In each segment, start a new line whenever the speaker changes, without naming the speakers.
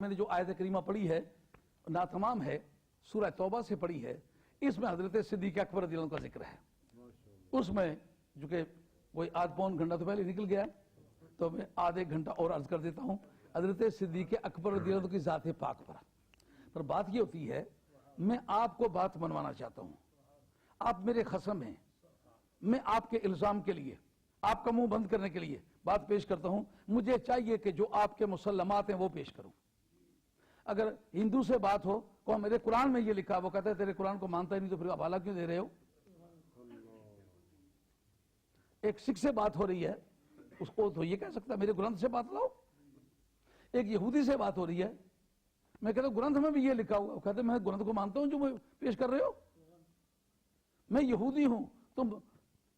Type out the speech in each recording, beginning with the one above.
میں نے جو آیت کریمہ پڑھی ہے ناتمام ہے، سورہ توبہ سے پڑھی ہے، اس میں حضرت صدیق اکبر رضی اللہ عنہ کا ذکر ہے۔ اس میں جو کہ کوئی آدھ پون گھنٹہ تو پہلے نکل گیا، تو میں آدھے ایک گھنٹہ اور عرض کر دیتا ہوں حضرت صدیق اکبر رضی اللہ عنہ کی ذات پاک پر بات یہ ہوتی ہے، میں آپ کو بات منوانا چاہتا ہوں، آپ میرے خصم ہیں، میں آپ کے الزام کے لیے، آپ کا منہ بند کرنے کے لیے بات پیش کرتا ہوں، مجھے چاہیے کہ جو آپ کے مسلمات ہیں وہ پیش کروں۔ اگر ہندو سے بات ہو کہ میرے قرآن میں یہ لکھا، وہ کہتا ہے تیرے قرآن کو مانتا ہی نہیں تو پھر حوالہ کیوں دے رہے ہو؟ ایک سکھ سے بات ہو رہی ہے، اس کو تو یہ کہہ سکتا ہے میرے گرنتھ سے بات لاؤ۔ ایک یہودی سے بات ہو رہی ہے، میں کہتا ہوں گرنتھ میں بھی یہ لکھا ہوا، وہ کہتے ہیں میں گرنتھ کو مانتا ہوں جو میں پیش کر رہے ہو، میں یہودی ہوں، تم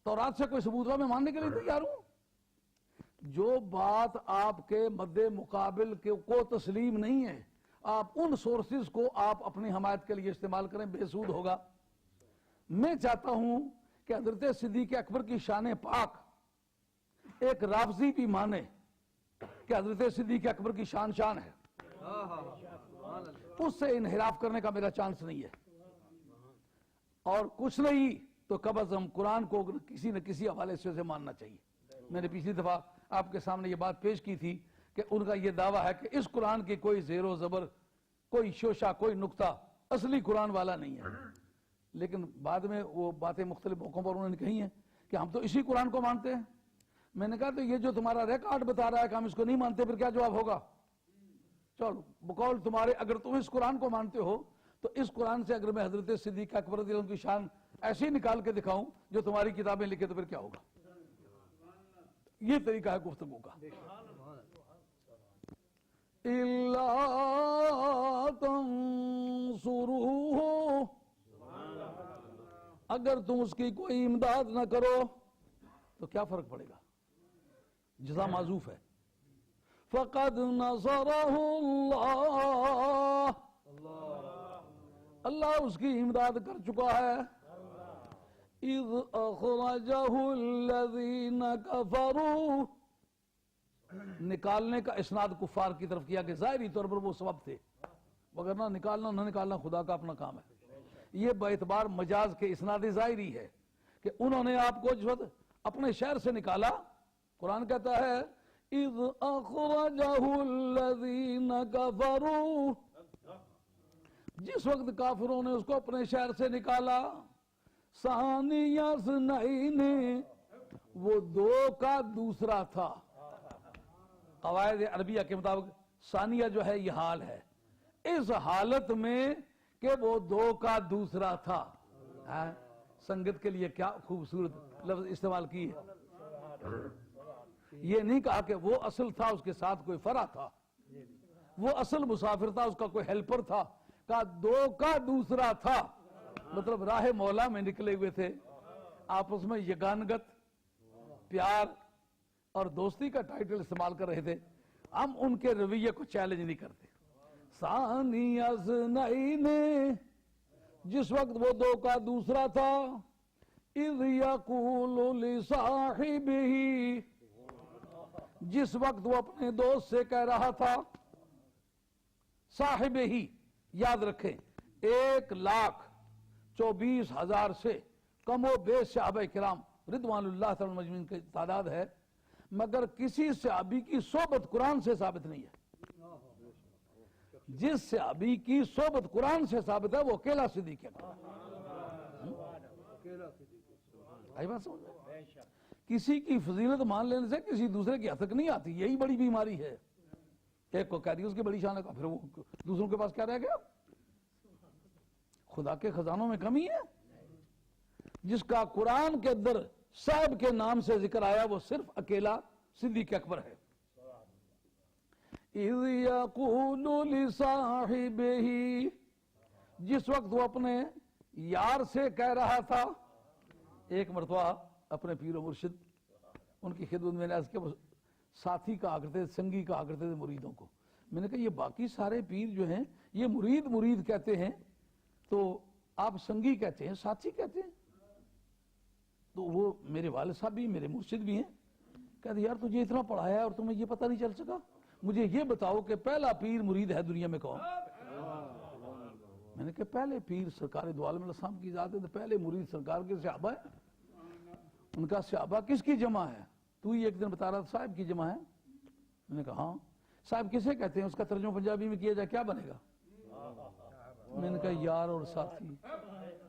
تورات سے کوئی ثبوت ہوا میں ماننے کے لیے تیار ہوں۔ جو بات آپ کے مد مقابل کو تسلیم نہیں ہے، آپ ان سورسز کو آپ اپنی حمایت کے لیے استعمال کریں، بے سود ہوگا۔ میں چاہتا ہوں کہ حضرت صدیق اکبر کی شان پاک ایک رافضی بھی مانے کہ حضرت صدیق اکبر کی شان ہے، اس سے انحراف کرنے کا میرا چانس نہیں ہے، اور کچھ نہیں تو کم از کم قرآن کو کسی نہ کسی حوالے سے ماننا چاہیے۔ میں نے پچھلی دفعہ آپ کے سامنے یہ بات پیش کی تھی کہ ان کا یہ دعویٰ ہے کہ اس قرآن کی کوئی زیر و زبر، کوئی شوشہ، کوئی نقطہ اصلی قرآن والا نہیں ہے، لیکن بعد میں وہ باتیں مختلف موقعوں پر انہوں نے کہی ہیں کہ ہم تو اسی قرآن کو مانتے ہیں۔ میں نے کہا تو یہ جو تمہارا ریکارڈ بتا رہا ہے کہ ہم اس کو نہیں مانتے، پھر کیا جواب ہوگا؟ چلو بقول تمہارے، اگر تم اس قرآن کو مانتے ہو تو اس قرآن سے اگر میں حضرت صدیق اکبر رضی اللہ عنہ کی شان ایسی نکال کے دکھاؤں جو تمہاری کتابیں لکھے، تو پھر کیا ہوگا؟ یہ طریقہ ہے گفتگو کا۔ إِلَّا تَنْصُرُوهُ، اگر تم اس کی کوئی امداد نہ کرو تو کیا فرق پڑے گا؟ جزا معذوف ہے۔ فَقَدْ نَصَرَهُ اللَّهُ، اللہ اس کی امداد کر چکا ہے۔ اِذْ أَخْرَجَهُ الَّذِينَ كَفَرُوا، نکالنے کا اسناد کفار کی طرف کیا کہ ظاہری طور پر وہ سبب تھے، وگرنہ نکالنا نہ نکالنا خدا کا اپنا کام ہے۔ یہ باعتبار مجاز کے اسناد ظاہری ہے کہ انہوں نے آپ کو جو اپنے شہر سے نکالا، قرآن کہتا ہے اِذْ أَخْرَجَهُ الَّذِينَ كَفَرُوا، جس وقت کافروں نے اس کو اپنے شہر سے نکالا، ثَانِيَ اثْنَيْنِ، وہ دو کا دوسرا تھا۔ قواعد عربیہ کے مطابق ثانیہ جو ہے یہ حال ہے، اس حالت میں کہ وہ دو کا دوسرا تھا۔ سنگت کے لیے کیا خوبصورت لفظ استعمال کی ہے، یہ نہیں کہا کہ وہ اصل تھا اس کے ساتھ کوئی فرع تھا، وہ اصل مسافر تھا اس کا کوئی ہیلپر تھا، کہا دو کا دوسرا تھا، مطلب راہ مولا میں نکلے ہوئے تھے، آپس میں یگانگت، پیار اور دوستی کا ٹائٹل استعمال کر رہے تھے۔ ہم ان کے رویے کو چیلنج نہیں کرتے۔ ثانی اثنین، جس وقت وہ دو کا دوسرا تھا، اذ یقول لصاحبہ، جس وقت وہ اپنے دوست سے کہہ رہا تھا، صاحب ہی یاد رکھیں 1,24,000 سے کم و بیش صحابہ کرام رضوان اللہ تعالی مجمعین کی تعداد ہے، مگر کسی صحابی کی صحبت قرآن سے ثابت نہیں ہے۔ جس صحابی کی صحبت قرآن سے ثابت ہے وہ اکیلا صدیق ہے۔ آئی بات سمجھ میں؟ کسی کی فضیلت مان لینے سے کسی دوسرے کی حد تک نہیں آتی، یہی بڑی بیماری ہے۔ ایک کو کہہ دی اس کی بڑی شان ہے، پھر وہ دوسروں کے پاس کیا رہ گیا؟ خدا کے خزانوں میں کمی ہے۔ جس کا قرآن کے اندر صاحب کے نام سے ذکر آیا وہ صرف اکیلا صدیق اکبر ہے۔ اِذْ یَقُولُ لِصَاحِبِهِ، جس وقت وہ اپنے یار سے کہہ رہا تھا۔ ایک مرتبہ اپنے پیر و مرشد ان کی خدمت میں نے عرض کیا، وہ ساتھی کہا کرتے تھے، سنگی کہا کرتے تھے مریدوں کو۔ میں نے کہا یہ باقی سارے پیر جو ہیں یہ مرید کہتے ہیں، تو آپ سنگی کہتے ہیں، ساتھی کہتے ہیں؟ تو وہ میرے والد صاحب بھی میرے مرشد بھی ہیں، کہتے یار تجھے اتنا پڑھایا اور تمہیں یہ پتہ نہیں چل سکا؟ مجھے یہ بتاؤ کہ پہلا پیر مرید ہے دنیا میں کون؟ میں نے کہا پہلے پیر سرکار دو عالم علیہ السلام کی ذات ہے، تو پہلے مرید سرکار کے صحابہ ہے۔ ان کا صحابہ کس کی جمع ہے؟ تو ہی ایک دن بتا رہا تھا صاحب کی جمع ہے۔ میں نے کہا ہاں، صاحب کسے کہتے ہیں؟ اس کا ترجمہ پنجابی میں کیا جائے کیا بنے گا؟ میں نے کہا یار اور ساتھی،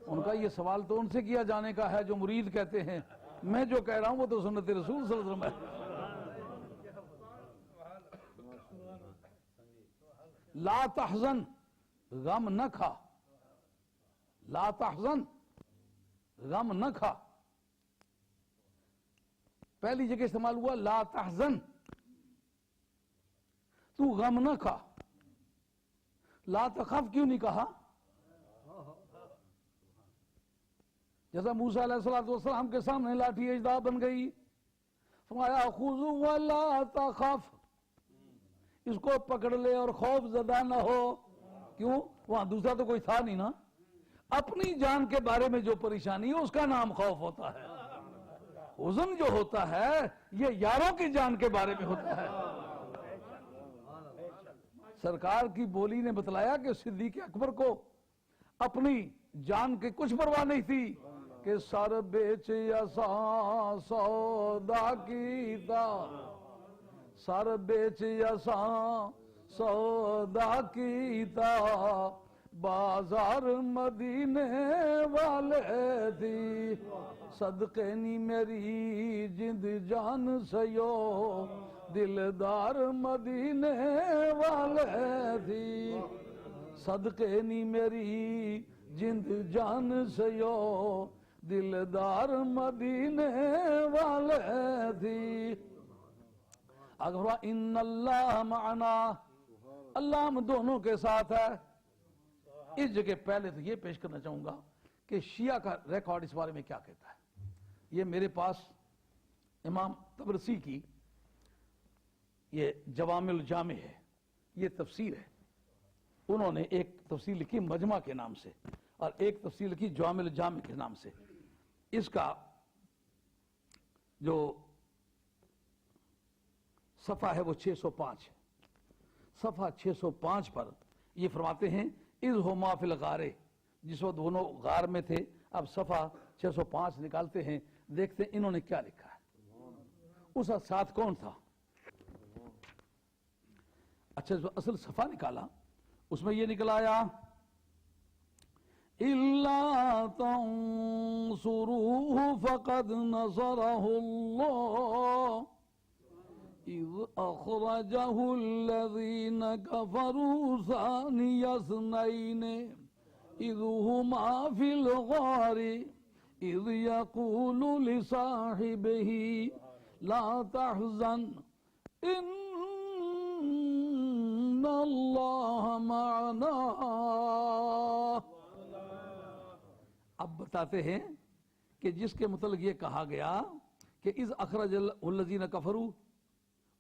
ان کا یہ سوال تو ان سے کیا جانے کا ہے جو مرید کہتے ہیں، میں جو کہہ رہا ہوں وہ تو سنت رسول صلی اللہ علیہ وسلم ہے۔ لا تحزن، غم نہ کھا، لا تحزن، غم نہ کھا۔ پہلی جگہ استعمال ہوا لا تحزن، تو غم نہ کھا۔ لا تخف کیوں نہیں کہا؟ جیسا موسیٰ علیہ السلام کے سامنے لاٹھی اژدہا بن گئی، فرمایا خذ ولا تخف، اس کو پکڑ لے اور خوف زدہ نہ ہو۔ کیوں؟ وہاں دوسرا تو کوئی تھا نہیں نا۔ اپنی جان کے بارے میں جو پریشانی ہے اس کا نام خوف ہوتا ہے، حزن جو ہوتا ہے یہ یاروں کی جان کے بارے میں ہوتا ہے۔ سرکار کی بولی نے بتلایا کہ صدیق اکبر کو اپنی جان کی کچھ پرواہ نہیں تھی کہ سر بیچ اساں سودا کیتا، سر بیچ اساں سودا کیتا، بازار مدینے والے دی، صدقے نی میری جند جان سیو، دلدار مدینے والے دی، صدقے نی میری جند جان سیو، دلدار مدینے والے دی۔ اگر ان اللہ معنا، اللہ ہم دونوں کے ساتھ ہے۔ اس جگہ پہلے تو یہ پیش کرنا چاہوں گا کہ شیعہ کا ریکارڈ اس بارے میں کیا کہتا ہے۔ یہ میرے پاس امام طبرسی کی یہ جوامع الجامع ہے، یہ تفسیر ہے۔ انہوں نے ایک تفسیر لکھی مجمع کے نام سے اور ایک تفسیر لکھی جوامع الجامع کے نام سے۔ اس کا جو صفحہ ہے وہ 605 ہے۔ صفحہ 605 پر یہ فرماتے ہیں اذ ہما فی الغار، جس وقت دونوں غار میں تھے۔ اب صفحہ 605 نکالتے ہیں، دیکھتے ہیں انہوں نے کیا لکھا ہے۔ اس ساتھ کون تھا؟ اچھا اصل صفحہ نکالا، اس میں یہ نکل آیا اِلَّا تَنْصُرُوهُ فَقَدْ نَصَرَهُ اللَّهُ إِذْ أَخْرَجَهُ الَّذِينَ كَفَرُوا ثَانِيَ اثْنَيْنِ إِذْ هُمَا فِي الْغَارِ إِذْ يَقُولُ لِصَاحِبِهِ لَا تَحْزَنْ إِنَّ اللَّهَ مَعَنَا۔ اب بتاتے ہیں کہ جس کے متعلق یہ کہا گیا کہ اذ اخرج الذین کفروا،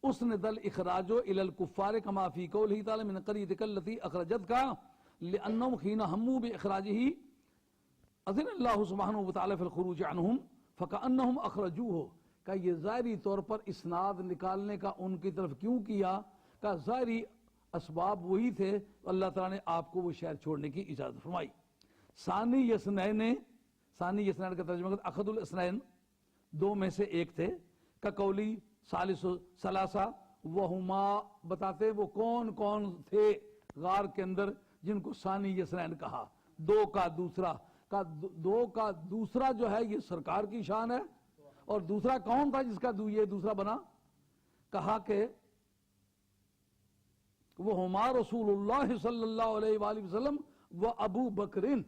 اس نے دل اخراجو الی الکفار کما فی قولہ تعالی من قریتک التی اخرجتک لانہم حین ہموا باخراجہ اذن اللہ سبحانہ وتعالی فی الخروج عنہم فکأنہم اخرجوہ۔ کہ یہ ظاہری طور پر اسناد نکالنے کا ان کی طرف کیوں کیا؟ کہ ظاہری اسباب وہی تھے، اللہ تعالیٰ نے آپ کو وہ شہر چھوڑنے کی اجازت فرمائی۔ ثانی یسنین، ثانی یسنین کا ترجمہ کرتا اخذ الاسنین، دو میں سے ایک تھے۔ کا قولی ثالث ثلاثہ وہما، بتاتے وہ کون کون تھے غار کے اندر جن کو ثانی یسنین کہا، دو کا دوسرا۔ کا دو کا دوسرا جو ہے یہ سرکار کی شان ہے، اور دوسرا کون تھا جس کا یہ دوسرا بنا؟ کہا کہ وہ ہما رسول اللہ صلی اللہ علیہ وآلہ وسلم و ابو بکرین،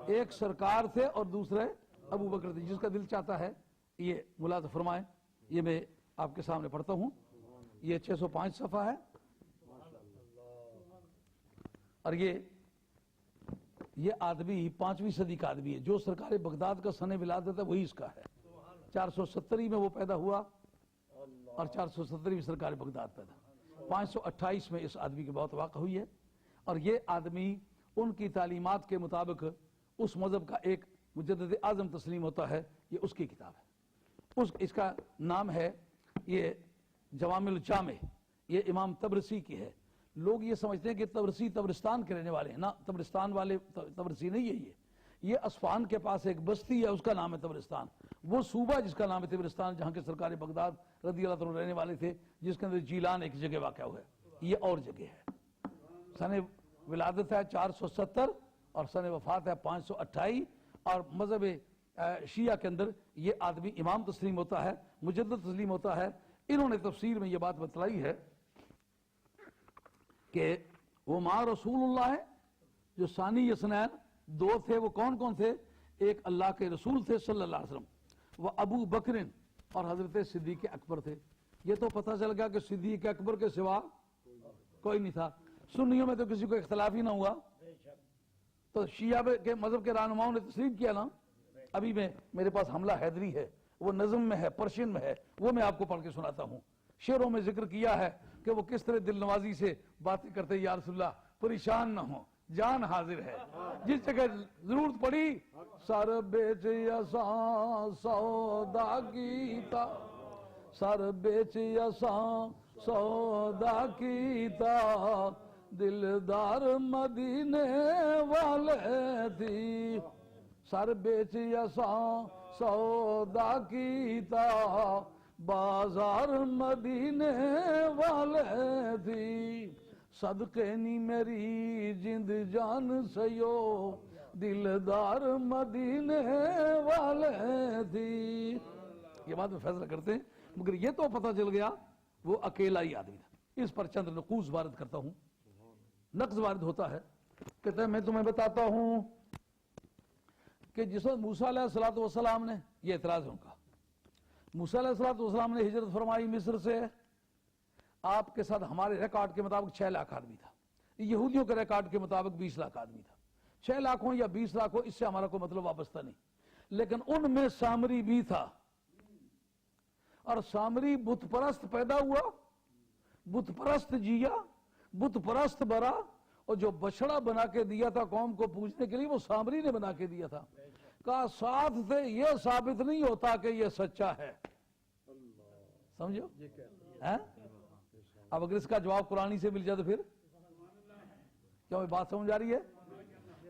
ایک سرکار تھے اور دوسرے ابو بکر تھے۔ جس کا دل چاہتا ہے یہ ملاحظہ فرمائیں، یہ میں آپ کے سامنے پڑھتا ہوں۔ یہ 605 صفحہ ہے، اور یہ آدمی 5ویں صدی کا آدمی ہے۔ جو سرکار بغداد کا سن ولادت ہے وہی اس کا ہے۔ 470 میں وہ پیدا ہوا اور 470 میں سرکار بغداد پیدا، 528 میں اس آدمی کی موت واقع ہوئی ہے۔ اور یہ آدمی ان کی تعلیمات کے مطابق اس مذہب کا ایک مجدد اعظم تسلیم ہوتا ہے۔ یہ اس کی کتاب ہے، اس کا نام ہے یہ جوامع الجامع۔ یہ امام تبرسی کی ہے. لوگ یہ سمجھتے ہیں کہ تبرسی تبرستان کے رہنے والے ہیں. نہ، تبرستان والے تبرسی نہیں ہے. یہ اصفہان کے پاس ایک بستی ہے، اس کا نام ہے تبرستان. وہ صوبہ جس کا نام ہے تبرستان، جہاں کے سرکار بغداد رضی اللہ عنہ رہنے والے تھے، جس کے اندر جیلان ایک جگہ واقع ہوا ہے. یہ اور جگہ ہے. سن ولادت ہے 470 اور سن وفات ہے 528. اور مذہب شیعہ کے اندر یہ آدمی امام تسلیم ہوتا ہے، مجدد تسلیم ہوتا ہے. انہوں نے تفسیر میں یہ بات بتلائی ہے کہ وہ مع رسول اللہ ہے. جو ثانی اثنین دو تھے وہ کون کون تھے؟ ایک اللہ کے رسول تھے صلی اللہ علیہ وسلم، وہ ابو بکر اور حضرت صدیق اکبر تھے. یہ تو پتہ چل گیا کہ صدیق اکبر کے سوا کوئی نہیں تھا. سنیوں میں تو کسی کو اختلاف ہی نہ ہوا. تو شیعہ کے مذہب کے رہنماؤں نے تسلیم کیا نا. ابھی میرے پاس حملہ حیدری ہے، وہ نظم میں ہے، پرشین میں ہے، وہ میں آپ کو پڑھ کے سناتا ہوں. شعروں میں ذکر کیا ہے کہ وہ کس طرح دل نوازی سے باتیں کرتے. یا رسول اللہ پریشان نہ ہو، جان حاضر ہے. جس جگہ ضرورت پڑی سر بیچ اساں سودا کیتا، سر بیچ اساں سودا کیتا، دلدار مدینے والے تھی. سر بیچ اساں سودا کیتا، بازار مدینے والے تھی. صدقے نی میری جند جان سیو، دلدار مدینے والے تھی. یہ بات میں فیصلہ کرتے ہیں، مگر یہ تو پتہ چل گیا وہ اکیلا ہی آدمی تھا. اس پر چند نقوص وارد کرتا ہوں. نقص وارد ہوتا ہے، کہتے ہیں میں تمہیں بتاتا ہوں کہ جس وقت موسیٰ علیہ السلام نے، یہ اعتراض ہے ان کا، موسیٰ علیہ السلام نے ہجرت فرمائی مصر سے، آپ کے ساتھ ہمارے ریکارڈ کے مطابق 6 لاکھ آدمی تھا. یہودیوں کے ریکارڈ کے مطابق 20 لاکھ آدمی تھا. 6 لاکھ ہو یا 20 لاکھ ہو، اس سے ہمارا کوئی مطلب وابستہ نہیں. لیکن ان میں سامری بھی تھا، اور سامری بت پرست پیدا ہوا، بت پرست جیا، بت پرست برا، اور جو بچڑا بنا کے دیا تھا قوم کو پوجنے کے لیے وہ سامری نے بنا کے دیا تھا. کہا ساتھ سے یہ ثابت نہیں ہوتا کہ یہ سچا ہے. سمجھو؟ اب اگر اس کا جواب قرآنی سے مل جائے تو پھر کیا وہ بات سمجھ آ رہی ہے؟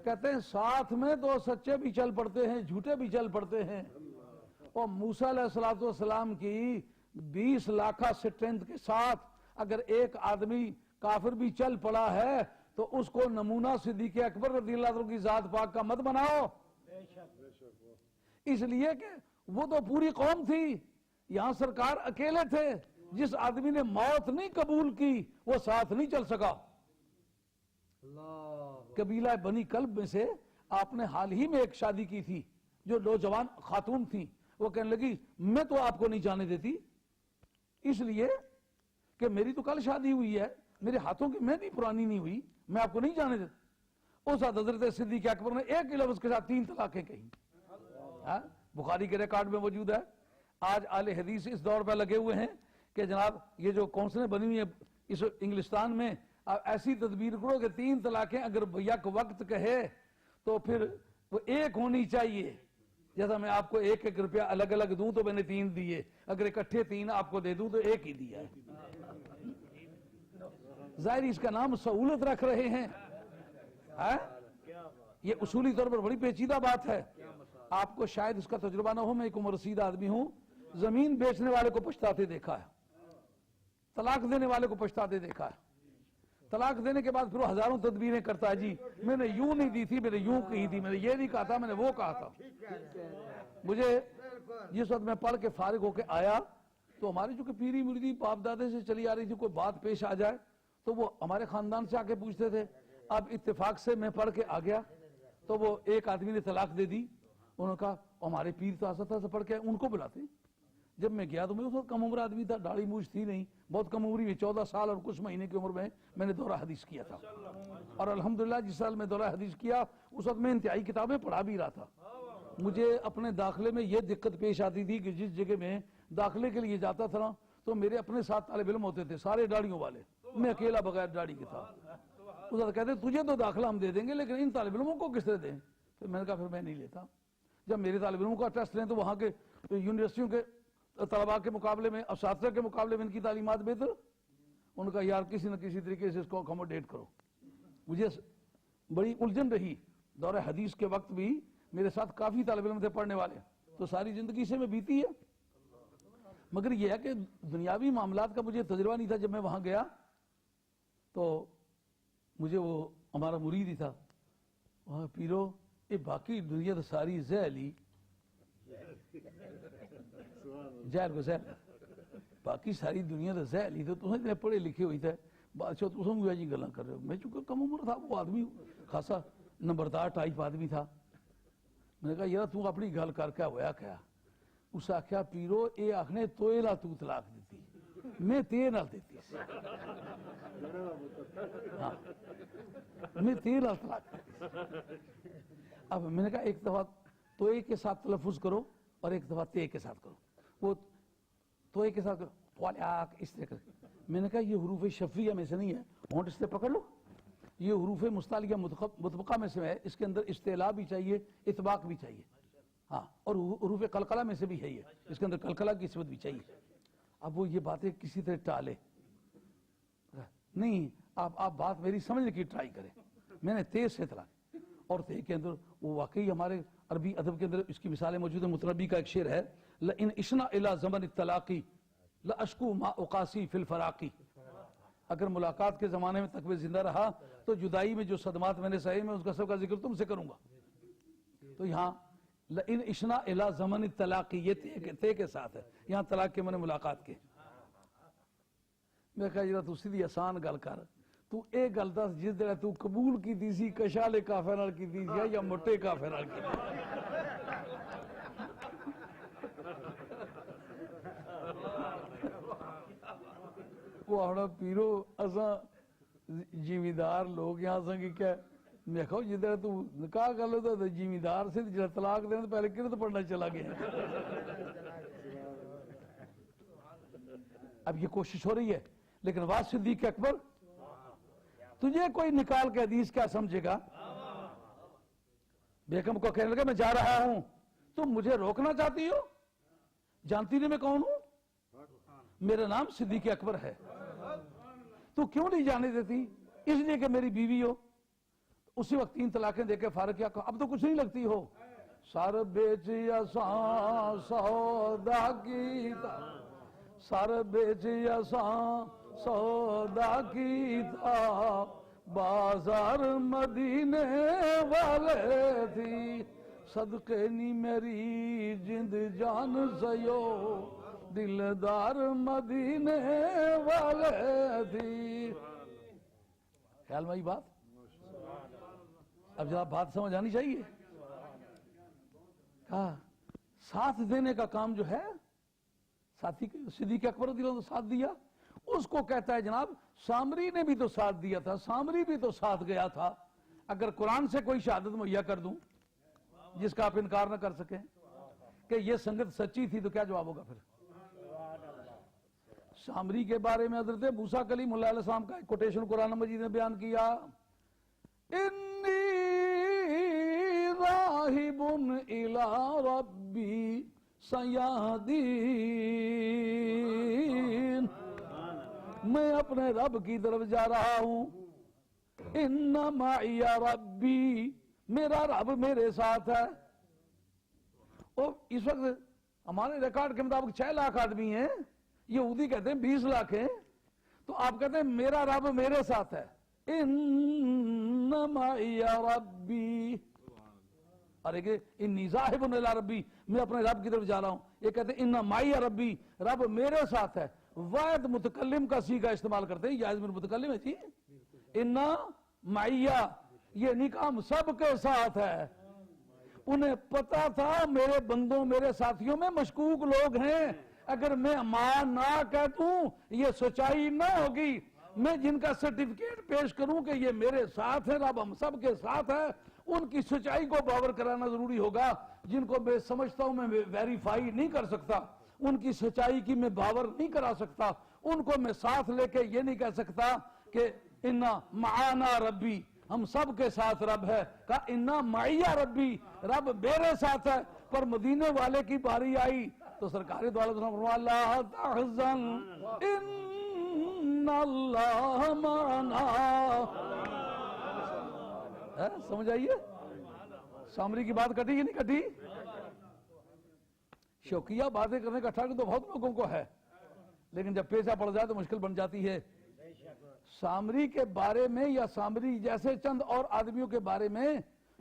کہتے ہیں ساتھ میں تو سچے بھی چل پڑتے ہیں، جھوٹے بھی چل پڑتے ہیں. اور موسیٰ علیہ السلام کی 20 لاکھہ سٹرینتھ کے ساتھ اگر ایک آدمی کافر بھی چل پڑا ہے تو اس کو نمونہ صدیق اکبر رضی اللہ عنہ کی ذات پاک کا مت بناؤ. اس لیے کہ وہ تو پوری قوم تھی، یہاں سرکار اکیلے تھے. جس آدمی نے موت نہیں قبول کی وہ ساتھ نہیں چل سکا. قبیلہ بنی کلب میں سے آپ نے حال ہی میں ایک شادی کی تھی جو نوجوان خاتون تھی. وہ کہنے لگی میں تو آپ کو نہیں جانے دیتی، اس لیے کہ میری تو کل شادی ہوئی ہے، میرے ہاتھوں کی مہندی پرانی نہیں ہوئی، میں آپ کو نہیں جانے دیتا. اس وقت حضرت صدیق اکبر نے ایک ہی لفظ کے ساتھ 3 طلاقیں کہیں. بخاری کے ریکارڈ میں موجود ہے. آج اہل حدیث اس دور پہ لگے ہوئے ہیں کہ جناب یہ جو کونسلیں بنی ہوئی ہیں اس انگلستان میں، ایسی تدبیر کرو کہ 3 طلاقیں اگر یک وقت کہے تو پھر وہ ایک ہونی چاہیے. جیسا میں آپ کو 1-1 روپیہ الگ الگ دوں تو میں نے 3 دیے، اگر اکٹھے 3 آپ کو دے دوں تو 1 ہی دیا ہے. ظاہر اس کا نام سہولت رکھ رہے ہیں. یہ اصولی طور پر بڑی پیچیدہ بات ہے. آپ کو شاید اس کا تجربہ نہ ہو، میں ایک عمر رسید آدمی ہوں، زمین بیچنے والے کو پچھتاتے دیکھا ہے، طلاق دینے والے کو پچھتاتے دیکھا ہے. طلاق دینے کے بعد پھر وہ ہزاروں تدبیریں کرتا ہے. جی میں نے یوں نہیں دی تھی، میں نے یوں کہی تھی، میں نے یہ نہیں کہا تھا، میں نے وہ کہا تھا. مجھے جس وقت میں پڑھ کے فارغ ہو کے آیا تو ہماری جو کہ پیری مریدی باپ دادے سے چلی آ رہی تھی، کوئی بات پیش آ جائے تو وہ ہمارے خاندان سے آ کے پوچھتے تھے. اب اتفاق سے میں پڑھ کے آ گیا تو وہ ایک آدمی نے طلاق دے دی. انہوں نے کہا ہمارے پیر تو آسا سے پڑھ کے ان کو بلاتے. جب میں گیا تو میں اس وقت کم عمر آدمی تھا، داڑھی مونچھ تھی نہیں، بہت کم عمری میں 14 سال اور کچھ مہینے کی عمر میں نے دورہ حدیث کیا تھا. اور الحمدللہ جس سال میں دورہ حدیث کیا اس وقت میں انتہائی کتابیں پڑھا بھی رہا تھا. مجھے اپنے داخلے میں یہ دقت پیش آتی تھی کہ جس جگہ میں داخلے کے لیے جاتا تھا تو میرے اپنے ساتھ طالب علم ہوتے تھے، سارے داڑھیوں والے، میں اکیلا بغیر داڑھی کے تھا. اس وقت کہتے تجھے تو داخلہ ہم دے دیں گے لیکن ان طالب علموں کو کس طرح دیں؟ پھر میں نے کہا پھر میں نہیں لیتا. جب میرے طالب علموں کا ٹیسٹ لیں تو وہاں کے یونیورسٹیوں کے طلباء کے مقابلے میں، اساتذہ کے مقابلے میں ان کی تعلیمات بہتر. ان کا یار کسی نہ کسی طریقے سے اس کو اکوموڈیٹ کرو. مجھے بڑی الجھن رہی. دور حدیث کے وقت بھی میرے ساتھ کافی طالب علم تھے پڑھنے والے, تو ساری زندگی سے میں بیتی ہے, مگر یہ ہے کہ دنیاوی معاملات کا مجھے تجربہ نہیں تھا. جب میں وہاں گیا تو مجھے وہ ہمارا مرید ہی تھا, وہاں پیرو یہ باقی دنیا تو ساری زہلی زہر کو زہر, باقی ساری دنیا تو زہلی تو تم اتنے پڑھے لکھے ہوئی تھے بادشاہ, تم جی گلا کر رہے ہو. میں چونکہ کم عمر تھا, وہ آدمی خاصا نمبردار ٹائپ آدمی تھا. میں نے کہا یار تو اپنی گل کر کے ہویا کیا؟ اس آخیا پیرو اے آخنے توئے لا تو طلاق دیتی, میں تے نال دیتی, ہاں میں تے نال طلاق دیتی. اب میں نے کہا ایک دفعہ توئے کے ساتھ تلفظ کرو اور ایک دفعہ تے کے ساتھ کرو. وہ توئے کے ساتھ کرو اس طرح کر. میں نے کہا یہ حروف شفیہ میں سے نہیں ہے, ہونٹ اس سے پکڑ لو, یہ حروف مستعلیہ مطبقہ میں سے ہے, اس کے اندر استعلاء بھی چاہیے, اطباق بھی چاہیے, ہاں, اور حروف قلقلہ میں سے بھی ہے, یہ اس کے اندر قلقلہ کی صفت بھی چاہیے. اب وہ یہ باتیں کسی طرح ٹالے نہیں, آپ بات میری سمجھنے کی ٹرائی کریں. میں نے تیز سے طلاق, اور تے کے اندر وہ واقعی ہمارے عربی ادب کے اندر اس کی مثالیں موجود ہیں. متنبی کا ایک شعر ہے, لئن اشنا الی زمن الطلاقی لاشکو ما اقاسی فی الفراقی. اگر ملاقات کے زمانے میں تک میں زندہ رہا تو جدائی میں جو صدمات میں نے سہے میں اس کا سب کا ذکر تم سے کروں گا. تو یہاں لئن اشنا الی زمن الطلاقی یہ تے کے ساتھ ہے, یہاں طلاق کے معنی ملاقات کے. میں کہا جرا تو سیدھی آسان گل کر, تو اے گل دس جس طرح تو قبول کی دی سی کشالے کافر نال کی دی سی یا موٹے کافر نال کی دی. وہ آڑا پیرو اساں جیمیدار لوگ یہاں اساں کی کیا, میں کہا جس طرح تو نکاح کر لو تو جیمیدار سے جب طلاق دینے تو پہلے کرت پڑھنا چلا گیا. اب یہ کوشش ہو رہی ہے, لیکن واس صدیق اکبر تجھے کوئی نکال کے حدیث کیا سمجھے گا؟ بیگم کو کہنے لگا میں جا رہا ہوں, تم مجھے روکنا چاہتی ہو؟ جانتی نہیں میں کون ہوں؟ میرا نام صدیق اکبر ہے. تو کیوں نہیں جانے دیتی؟ اس لیے کہ میری بیوی ہو. اسی وقت 3 طلاقیں دے کے فارغ کیا, اب تو کچھ نہیں لگتی ہو. سر بیچ اساں سودا کیتا, سر بیچ اساں سودا کیتا, بازار مدینے والے تھی, صدقے نی میری جند جان سیو, دلدار مدینے والے تھی. خیال میں بات, اب جب بات سمجھ آنی چاہیے. کہا ساتھ دینے کا کام جو ہے, ساتھی صدیق اکبر رضی اللہ عنہ ساتھ دیا, اس کو کہتا ہے جناب سامری نے بھی تو ساتھ دیا تھا, سامری بھی تو ساتھ گیا تھا. اگر قرآن سے کوئی شہادت مہیا کر دوں جس کا آپ انکار نہ کر سکیں کہ یہ سنگت سچی تھی, تو کیا جواب ہوگا پھر؟ سامری کے بارے میں حضرت موسیٰ کلیم اللہ علیہ السلام کا ایک کوٹیشن قرآن مجید نے بیان کیا, انی راہب الی ربی سیہدین, میں اپنے رب کی طرف جا رہا ہوں. ان معی ربی, میرا رب میرے ساتھ ہے. اور اس وقت ہمارے ریکارڈ کے مطابق 6 لاکھ آدمی ہیں, یہودی کہتے ہیں 20 لاکھ ہیں, تو آپ کہتے ہیں میرا رب میرے ساتھ ہے. ان معی ربی, اور ایک انی ذاہب الی ربی, میں اپنے رب کی طرف جا رہا ہوں. یہ کہتے ہیں ان معی ربی, رب میرے ساتھ ہے. واحد متکلم کا صیغہ استعمال کرتے ہیں, یازمین متکلم ہے جی. ان معی, یہ نکام سب کے ساتھ ہے. انہیں پتا تھا میرے بندوں میرے ساتھیوں میں مشکوک لوگ ہیں, اگر میں ماں نہ کہہ دوں یہ سچائی نہ ہوگی. میں جن کا سرٹیفکیٹ پیش کروں کہ یہ میرے ساتھ ہے, رب ہم سب کے ساتھ ہے, ان کی سچائی کو باور کرانا ضروری ہوگا. جن کو میں سمجھتا ہوں میں ویریفائی نہیں کر سکتا, ان کی سچائی کی میں باور نہیں کرا سکتا, ان کو میں ساتھ لے کے یہ نہیں کہہ سکتا کہ انا معانا ربی, ہم سب کے ساتھ رب ہے. کہا انا معی ربی, رب میرے ساتھ ہے. پر مدینے والے کی باری آئی تو سرکار دو عالم فرمایا لا تحزن ان ان اللہ معنا. سمجھ آئیے سامری کی بات کٹی کہ نہیں کٹی؟ شوقیہ باتیں کرنے کا ٹھگ تو بہت لوگوں کو ہے، لیکن جب پیچھا پڑ جائے تو مشکل بن جاتی ہے. سامری کے بارے میں یا سامری جیسے چند اور آدمیوں کے بارے میں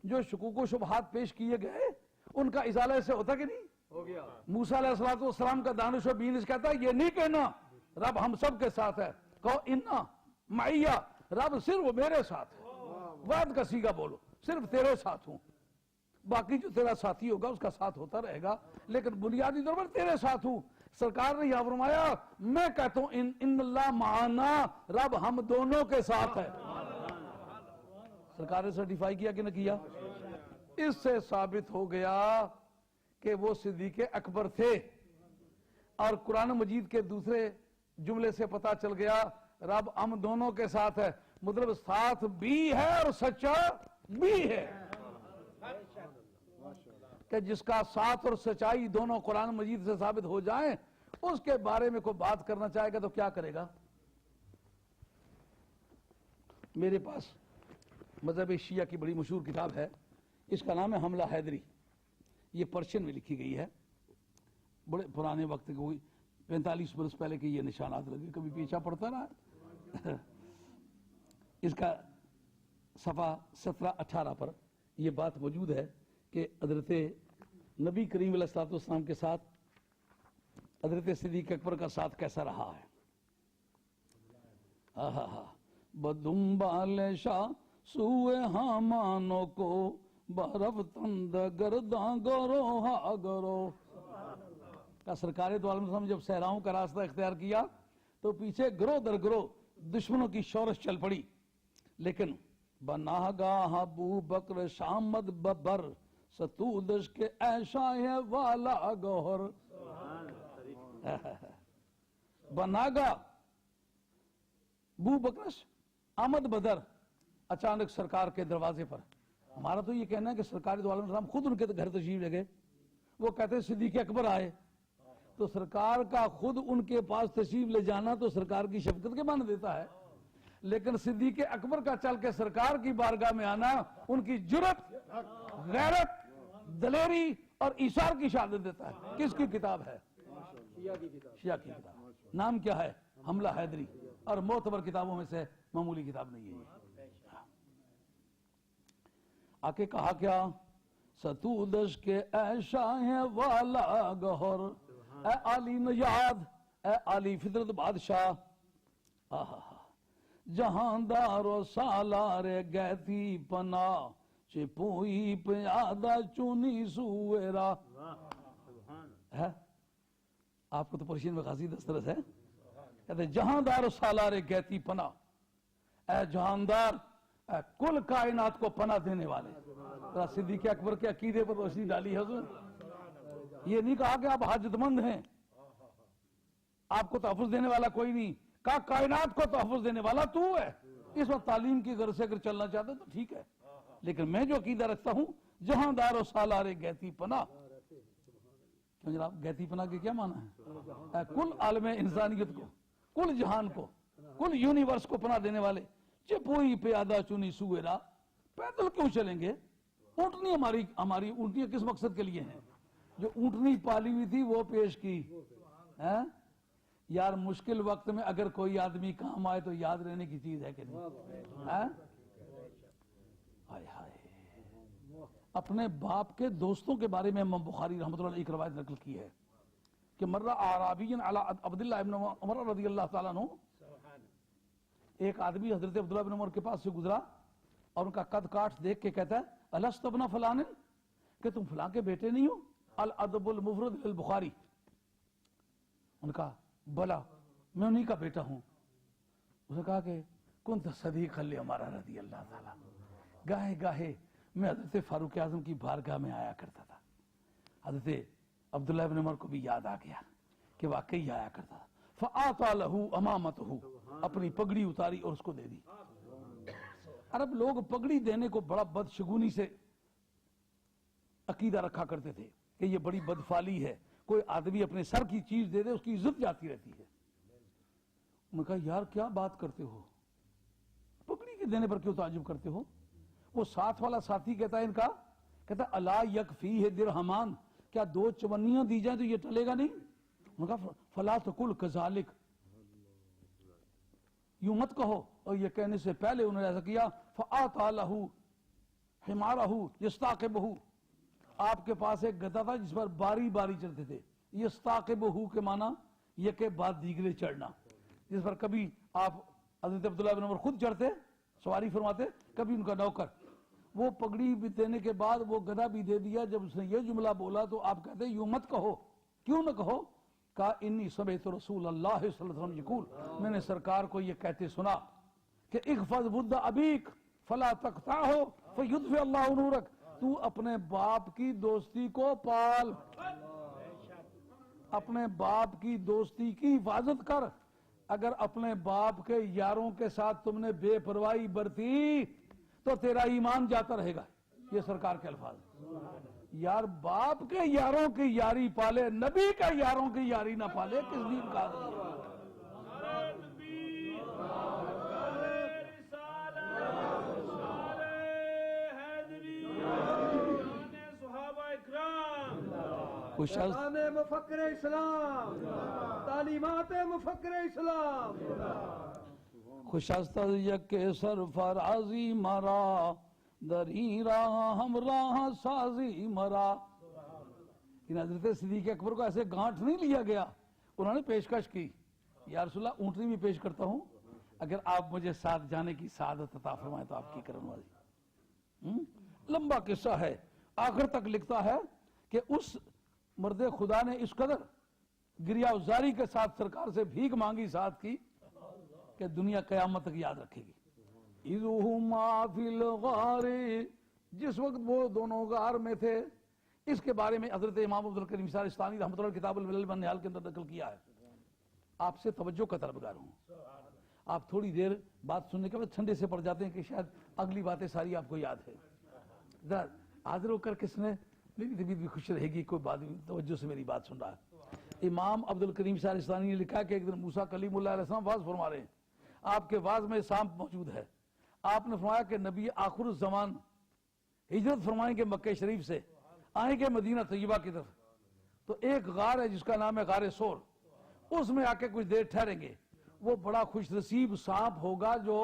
جو شکوک و شبہات پیش کیے گئے ان کا ازالہ سے ہوتا کہ نہیں ہو گیا. موسیٰ علیہ السلام کا دانش و بینش کہتا ہے یہ نہیں کہنا رب ہم سب کے ساتھ ہے، کہو انا معیہ، رب صرف میرے ساتھ ہے. وعد کا سیگا بولو، صرف تیرے ساتھ ہوں، باقی جو تیرا ساتھی ہوگا اس کا ساتھ ہوتا رہے گا، لیکن بنیادی طور پر تیرے ساتھ ہوں. سرکار نے یہاں فرمایا میں کہتا ہوں ان اللہ معانا، رب ہم دونوں کے ساتھ ہے. سرکار نے سرٹیفائی کیا کہ نہ کیا؟ اس سے ثابت ہو گیا کہ وہ صدیق اکبر تھے. اور قرآن مجید کے دوسرے جملے سے پتا چل گیا رب ہم دونوں کے ساتھ ہے، مطلب ساتھ بھی ہے اور سچا بھی ہے. کہ جس کا ساتھ اور سچائی دونوں قرآن مجید سے ثابت ہو جائیں اس کے بارے میں کوئی بات کرنا چاہے گا تو کیا کرے گا؟ میرے پاس مذہب شیعہ کی بڑی مشہور کتاب ہے، اس کا نام ہے حملہ حیدری. یہ پرشین میں لکھی گئی ہے، بڑے پرانے وقت کے کوئی 45 برس پہلے کے یہ نشانات لگے، کبھی پیچھا پڑتا رہا. اس کا صفحہ 17-18 پر یہ بات موجود ہے کہ حضرت نبی کریم علیہ السلام کے ساتھ حضرت صدیق اکبر کا ساتھ کیسا رہا ہے. بدم بال شاہ سوئے ہامانوں کو برف تند گرداں گرو ہا گرو. کا سرکار دو عالم جب صحراؤں کا راستہ اختیار کیا تو پیچھے گروہ در گروہ دشمنوں کی شورش چل پڑی، لیکن بناگاہ ابو بکر شامد ببر ستودش کے ایشا ہے والا گوہر. بناگا ابو بکر آمد بدر، اچانک سرکار کے دروازے پر. ہمارا تو یہ کہنا ہے کہ سرکار دو عالم السلام خود ان کے گھر تشریف لے گئے. وہ کہتے ہیں صدیق اکبر آئے، تو سرکار کا خود ان کے پاس تشریف لے جانا تو سرکار کی شفقت کے معنی دیتا ہے، لیکن صدیق اکبر کا چل کے سرکار کی بارگاہ میں آنا ان کی جرت، غیرت، دلیری اور ایثار کی شہادت دیتا ہے. کس کی کتاب ہے؟ شیعہ کی کتاب. نام کیا ہے؟ حملہ حیدری. اور معتبر کتابوں میں سے معمولی کتاب نہیں ہے. آکے کہا کیا؟ ستودش کے اے شاہ والا گہر، اے علی نژاد، اے علی فطرت بادشاہ، جہاندار و سالار گیتی پناہ چپوئی پیادہ چونی سویرا. آپ کو تو پرشین میں خاصی دسترس ہے. کہتے جہاندار و سالار گیتی پناہ، اے جہاندار، اے کل کائنات کو پناہ دینے والے. صدیق اکبر کے عقیدے پر روشنی ڈالی حضرت. یہ نہیں کہا کہ آپ حاجت مند ہیں، آپ کو تحفظ دینے والا کوئی نہیں، کہا کائنات کو تحفظ دینے والا تو ہے. اس وقت تعلیم کی غرض سے اگر چلنا چاہتے تو ٹھیک ہے، لیکن میں جو عقیدہ رکھتا ہوں جہاندار و سالار گیتی پناہ. کیوں جناب؟ گیتی پناہ کے کیا معنی ہے؟ کل عالم انسانیت کو، کل جہان کو، کل یونیورس کو پناہ دینے والے. چپوئی پیادہ چونی سویرا. پیدل کیوں چلیں گے؟ اونٹنی ہماری اونٹنیاں کس مقصد کے لیے ہیں؟ جو اونٹنی پالی ہوئی تھی وہ پیش کی. یار مشکل وقت میں اگر کوئی آدمی کام آئے تو یاد رہنے کی چیز ہے کہ نہیں؟ ہائے ہائے. اپنے باپ کے دوستوں کے بارے میں امام بخاری رحمۃ اللہ علیہ ایک روایت نقل کی ہے کہ مرہ اعرابی علی عبداللہ ابن عمر رضی اللہ تعالیٰ عنہ. ایک آدمی حضرت عبداللہ ابن عمر کے پاس سے گزرا اور ان کا قد کاٹ دیکھ کے کہتا ہے الست ابن فلان، کہ تم فلاں کے بیٹے نہیں ہو؟ الادب المفرد للبخاری. ان کا بلا، میں انہی کا بیٹا ہوں. اس نے کہا کہ کنت صدیقا لعمر رضی اللہ تعالیٰ. گاہے گاہے میں حضرت فاروق اعظم کی بارگاہ میں آیا کرتا تھا. حضرت عبداللہ ابن عمر کو بھی یاد آ گیا کہ واقعی آیا کرتا تھا. فآتا لہو امامتہو، اپنی پگڑی اتاری اور اس کو دے دی. عرب لوگ پگڑی دینے کو بڑا بدشگونی سے عقیدہ رکھا کرتے تھے کہ یہ بڑی بدفالی ہے. کوئی آدمی اپنے سر کی چیز دے دے اس کی عزت جاتی رہتی ہے. انہوں نے کہا یار کیا بات کرتے ہو, پگڑی کے دینے پر کیوں تعجب کرتے ہو؟ وہ ساتھ والا ساتھی کہتا ہے ان کا, کہتا ہے الا یکفیہ درہمان, کیا 2 چونیاں دی جائیں تو یہ ٹلے گا نہیں؟ انہوں نے کہا فلا تقل کذالک, یوں مت کہو. اور یہ کہنے سے پہلے انہوں نے ایسا کیا, فآتى لہ حمارہ یستعقبہ, آپ کے پاس ایک گدھا تھا جس پر باری باری چلتے تھے. یستعقبہ کے معنی یہ کہ بعد دیگرے چڑھنا, جس پر کبھی آپ حضرت عبداللہ بن عمر خود چڑھتے سواری فرماتے, کبھی ان کا نوکر. وہ پگڑی بھی دینے کے بعد وہ گدھا بھی دے دیا. جب اس نے یہ جملہ بولا تو آپ کہتے یوں مت کہو. کیوں نہ کہو؟ کہا انی سمعت رسول اللہ صلی اللہ علیہ وسلم یقول, میں نے سرکار کو یہ کہتے سنا کہ احفظ ود ابیک فلا تقطعہ فیطفئ اللہ نورک, تو اپنے باپ کی دوستی کو پال, اپنے باپ کی دوستی کی حفاظت کر. اگر اپنے باپ کے یاروں کے ساتھ تم نے بے پرواہی برتی تو تیرا ایمان جاتا رہے گا. یہ سرکار کے الفاظ ہیں. یار باپ کے یاروں کی یاری پالے, نبی کے یاروں کی یاری نہ پالے, کس دین کا آدمی ہے؟
مفکر اسلام, تعلیمات مفکر اسلام.
خوشست یک سرفرازی مرا, دری راہ ہمراہ سازی مرا. ان حضرت صدیق اکبر کو ایسے گانٹ نہیں لیا گیا. انہوں نے پیشکش کی, یا رسول اللہ اونٹنی بھی پیش کرتا ہوں, اگر آپ مجھے ساتھ جانے کی سعادت عطا فرمائیں تو آپ کی کرم والی. لمبا قصہ ہے, آخر تک لکھتا ہے کہ اس مرد خدا نے اس قدر گریہ ازاری کے ساتھ سرکار سے بھیک مانگی ساتھ کی کہ دنیا قیامت تک یاد رکھے گی. اِذْهُمَا فِي الْغَارِ, جس وقت وہ دونوں غار میں تھے. اس کے بارے میں حضرت امام عبدالکریم سارستانی رحمۃ اللہ کتاب الملل والنہال کے اندر نقل کیا ہے. آپ سے توجہ کا طلبگار ہوں. آپ تھوڑی دیر بات سننے کے بعد ٹھنڈے سے پڑ جاتے ہیں کہ شاید اگلی باتیں ساری آپ کو یاد ہے. ذرا حاضر ہو کر کس نے, میری طبیعت بھی خوش رہے گی, کوئی بات بھی توجہ سے میری بات سن رہا ہے. امام عبدالکریم سارستانی نے لکھا کہ ایک دن موسیٰ کلیم اللہ علیہ السلام واز فرما رہے ہیں. آپ کے واز میں سانپ موجود ہے. آپ نے فرمایا کہ نبی آخر الزمان ہجرت فرمائیں گے مکہ شریف سے, آئیں گے مدینہ طیبہ کی طرف, تو ایک غار ہے جس کا نام ہے غار سور, اس میں آ کے کچھ دیر ٹھہریں گے. وہ بڑا خوش نصیب سانپ ہوگا جو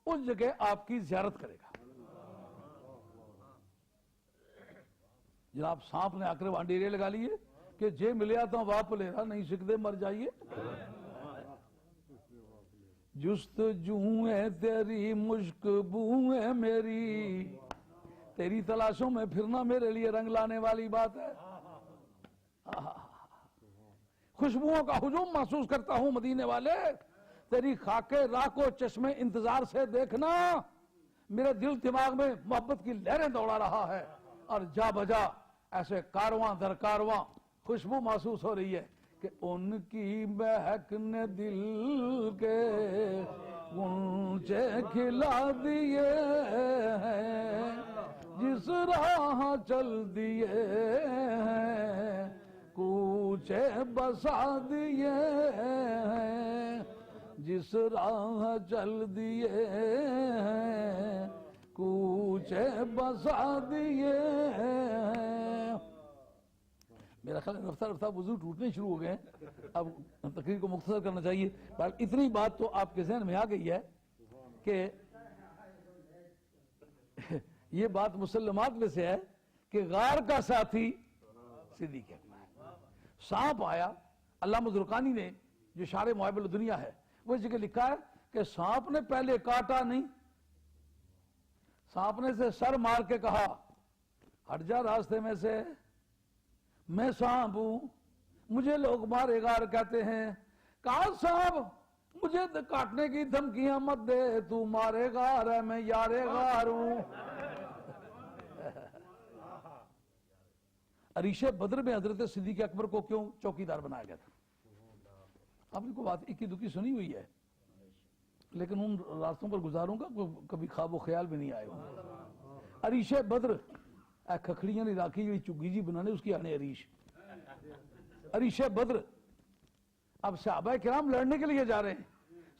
اس جگہ آپ کی زیارت کرے گا. جناب سانپ نے آ کر وہاں ڈیرے لگا لیے کہ جے ملیا تو واپ لے رہا, نہیں سکھ دے مر جائیے. جستجو ہے تیری مشک بو ہے میری, تیری تلاشوں میں پھرنا میرے لیے رنگ لانے والی بات ہے. خوشبوؤں کا ہجوم محسوس کرتا ہوں مدینے والے, تیری خاک راہ کو چشمے انتظار سے دیکھنا میرے دل دماغ میں محبت کی لہریں دوڑا رہا ہے. اور جا بجا ایسے کارواں در کارواں خوشبو محسوس ہو رہی ہے کہ ان کی مہک نے دل کے غنچے کھلا دیے ہیں, جس راہ چل دیے ہیں کوچے بسا دیے ہیں, جس راہ چل دیے ہیں کوچے بسا دیے ہیں. میرا خیال رفتہ رفتہ وضو ٹوٹنے شروع ہو گئے ہیں, اب تقریر کو مختصر کرنا چاہیے. اتنی بات تو آپ کے ذہن میں آ گئی ہے کہ یہ بات مسلمات میں سے ہے کہ غار کا ساتھی صدیق اکبر ہے. سانپ آیا, علامہ زرقانی نے جو شارح محب الدنیا ہے وہ اس جگہ لکھا ہے کہ سانپ نے پہلے کاٹا نہیں, سانپ نے سے سر مار کے کہا ہٹ جا راستے میں سے, میں سانپ ہوں, مجھے لوگ مارے غار کہتے ہیں. کہا سانپ مجھے کاٹنے کی دھمکیاں مت دے, تو مارے غار ہے, میں یارے غار ہوں. عریش بدر میں حضرت صدیق اکبر کو کیوں چوکیدار بنایا گیا تھا؟ آپ نے کو بات اکی دکی سنی ہوئی ہے, لیکن ان راستوں پر گزاروں گا کبھی خواب و خیال بھی نہیں آئے ہوں. عریش بدر کھکھڑیاں نہیں راکھی جی چگی جی بنانے اس کی آنے عریش. عریش بدر, اب صحابہ کرام لڑنے کے لیے جا رہے ہیں,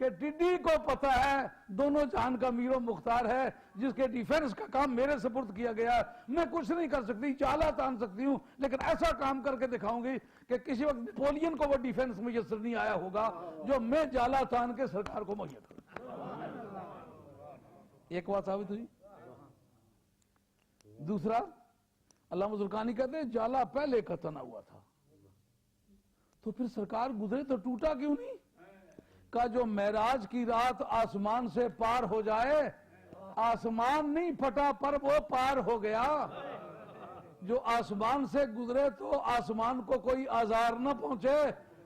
کہ ٹڈی کو پتہ ہے دونوں جہان کا امیر و مختار ہے جس کے ڈیفنس کا کام میرے سپرد کیا گیا ہے، میں کچھ نہیں کر سکتی، چالا تان سکتی ہوں، لیکن ایسا کام کر کے دکھاؤں گی کہ کسی وقت نپولین کو وہ ڈیفنس میسر نہیں آیا ہوگا جو میں جالا تان کے سرکار کو مہیا کروں۔ ایک بات ثابت ہوئی۔ دوسرا، علامہ زرقانی کہتے ہیں جالا پہلے کا تنا ہوا تھا، تو پھر سرکار گزرے تو ٹوٹا کیوں نہیں؟ کا جو معراج کی رات آسمان سے پار ہو جائے، آسمان نہیں پھٹا پر وہ پار ہو گیا۔ جو آسمان سے گزرے تو آسمان کو کوئی آزار نہ پہنچے،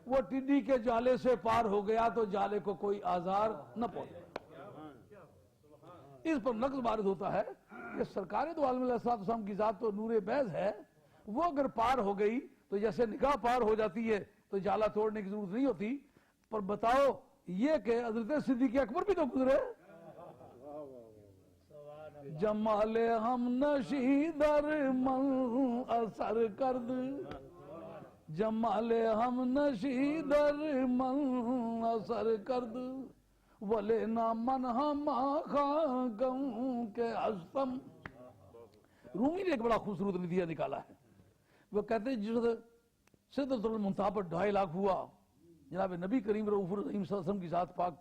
وہ ٹڈی کے جالے سے پار ہو گیا تو جالے کو کوئی آزار نہ پہنچے۔ اس پر نقص وارد ہوتا ہے کہ سرکار دو عالم علیہ السلام کی ذات تو نور بیض ہے، وہ اگر پار ہو گئی تو جیسے نگاہ پار ہو جاتی ہے تو جالا توڑنے کی ضرورت نہیں ہوتی۔ پر بتاؤ یہ کہ حضرت صدیق اکبر بھی تو گزرے۔ جمال ہم نشی در من اثر کرد، جمال ہم نشی در من اثر کرد، ولینا من ہم خاکم کے ہستم۔ رومی نے ایک بڑا خوبصورت ندیہ نکالا ہے، وہ کہتے ہیں جس سدرۃ المنتہا پر 2.5 لاکھ ہوا، جناب نبی کریم رؤوف الرحیم صلی اللہ علیہ وسلم کی ذات پاک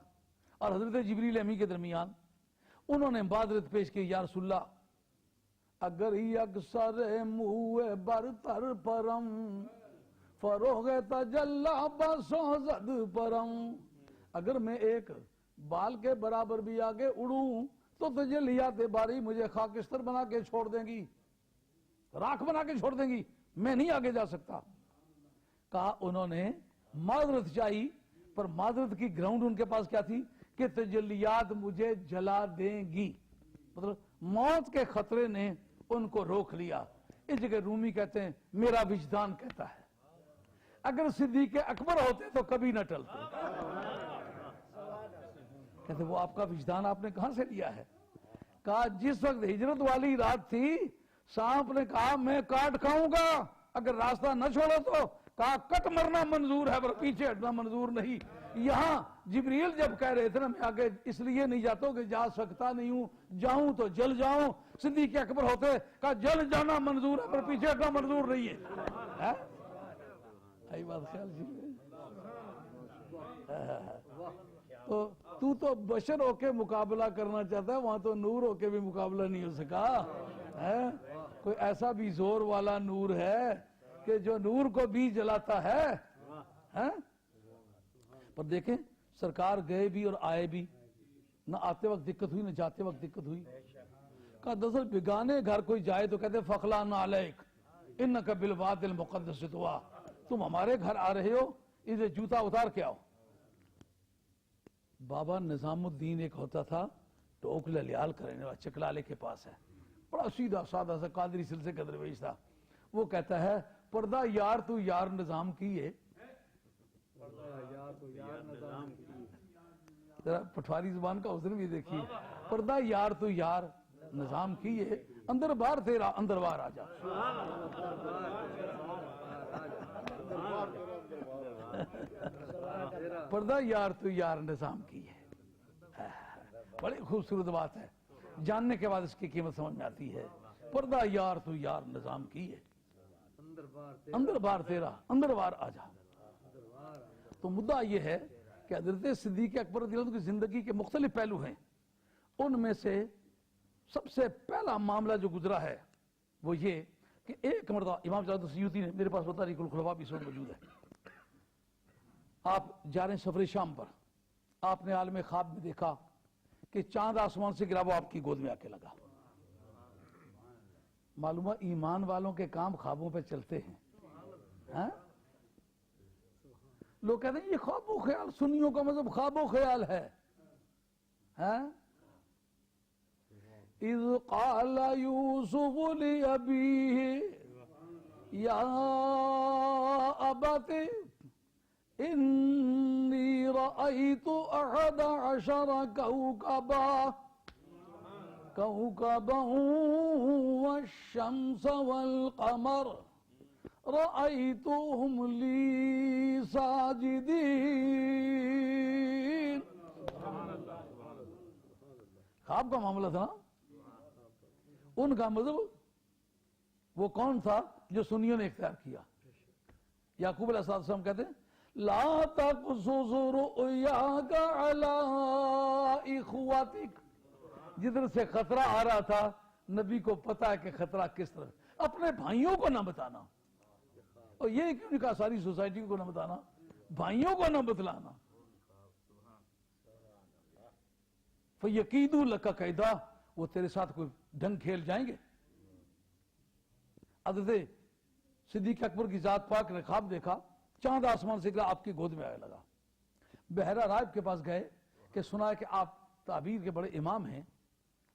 اور حضرت جبریل امی کے درمیان انہوں نے معذرت پیش کی، یا رسول اللہ اگر یکسر منہ برتر پرم فروغ تجلی بسوزد پرم، اگر میں ایک بال کے برابر بھی آگے اڑوں تو تجلیات باری مجھے خاکستر بنا کے چھوڑ دیں گی، راکھ بنا کے چھوڑ دیں گی، میں نہیں آگے جا سکتا۔ کہا انہوں نے معذرت چاہی، پر معذرت کی گراؤنڈ ان کے پاس کیا تھی کہ تجلیات مجھے جلا دیں گی، مطلب موت کے خطرے نے ان کو روک لیا۔ اس جگہ رومی کہتے ہیں میرا وجدان کہتا ہے اگر صدیق اکبر ہوتے تو کبھی نہ ٹلتے۔ کہتے وہ آپ کا وجدان آپ نے کہاں سے لیا ہے؟ کہا جس وقت ہجرت والی رات تھی سانپ نے کہا میں کاٹ کھاؤں گا اگر راستہ نہ چھوڑو تو، کہا کٹ مرنا منظور ہے پر پیچھے ہٹنا منظور نہیں۔ یہاں جبریل جب کہہ رہے تھے نا میں آگے اس لیے نہیں جاتا کہ جا سکتا نہیں ہوں، جاؤں تو جل جاؤں، صدیق اکبر ہوتے کہا جل جانا منظور ہے پر پیچھے ہٹنا منظور نہیں ہے۔ آئی بات خیال تو بشر ہو کے مقابلہ کرنا چاہتا ہے، وہاں تو نور ہو کے بھی مقابلہ نہیں ہو سکا۔ کوئی ایسا بھی زور والا نور ہے کہ جو نور کو بھی جلاتا ہے۔ پر دیکھیں سرکار گئے بھی اور آئے بھی، نہ آتے وقت دقت ہوئی نہ جاتے وقت دقت ہوئی۔ کہا دراصل بگانے گھر کوئی جائے تو کہتے فخلان علیک انک بالواد المقدس طوا، تم ہمارے گھر آ رہے ہو اسے جوتا اتار کے آؤ۔ بابا نظام الدین ایک ہوتا تھا ٹوک للیال کرنے والا، چکلالے کے پاس ہے، بڑا سیدھا سادہ سا قادری سلسلے کا درویش تھا۔ وہ کہتا ہے پردہ یار تو یار نظام کیے، ذرا پٹواری زبان کا حسن بھی دیکھیے، پردہ یار تو یار نظام کیے، اندر بار تیرا اندر بار آ جا۔ پردہ یار تو یار نظام کی ہے، بڑی خوبصورت بات ہے، جاننے کے بعد اس کی قیمت سمجھ میں آتی ہے۔ پردہ یار تو یار نظام کی ہے، اندر بار تیرا اندر بار آ جا۔ تو مدعا یہ ہے کہ حضرت صدیق اکبر رضی اللہ عنہ کی زندگی کے مختلف پہلو ہیں، ان میں سے سب سے پہلا معاملہ جو گزرا ہے وہ یہ کہ ایک مرتبہ امام جلال الدین سیوطی نے، میرے پاس تاریخ الخلفاء بھی موجود ہے، آپ جا رہے ہیں سفر شام پر، آپ نے عالم خواب میں دیکھا کہ چاند آسمان سے گرا وہ آپ کی گود میں آ کے لگا۔ معلوم ہے ایمان والوں کے کام خوابوں پہ چلتے ہیں۔ لوگ کہتے ہیں یہ خواب و خیال، سنیوں کا مذہب خواب و خیال ہے۔ اذ قال یوسف لأبیہ یا ابت انی رأیت 11 کوكبا والشمس والقمر رأيتهم لي ساجدين۔ خواب کا معاملہ تھا نا. ان کا مذہب وہ کون تھا جو سنیوں نے اختیار کیا. یعقوب علیہ السلام کہتے ہیں لا تقصص رؤیاک علی اخواتک. جدھر سے خطرہ آ رہا تھا نبی کو پتا ہے کہ خطرہ کس طرح, اپنے بھائیوں کو نہ بتانا. اور یہ کیوں نہیں کہا ساری سوسائٹی کو نہ بتانا, بھائیوں کو نہ بتلانا. فَيَكِيدُوا لَكَ كَيْدًا, وہ تیرے ساتھ کوئی ڈھنگ کھیل جائیں گے. حضرت صدیق اکبر کی ذات پاک نے خواب دیکھا, چاند آسمان سے گرا, آپ کی گود میں آنے لگا. بحیرہ راہب کے پاس گئے کہ سنا ہے کہ آپ تعبیر کے بڑے امام ہیں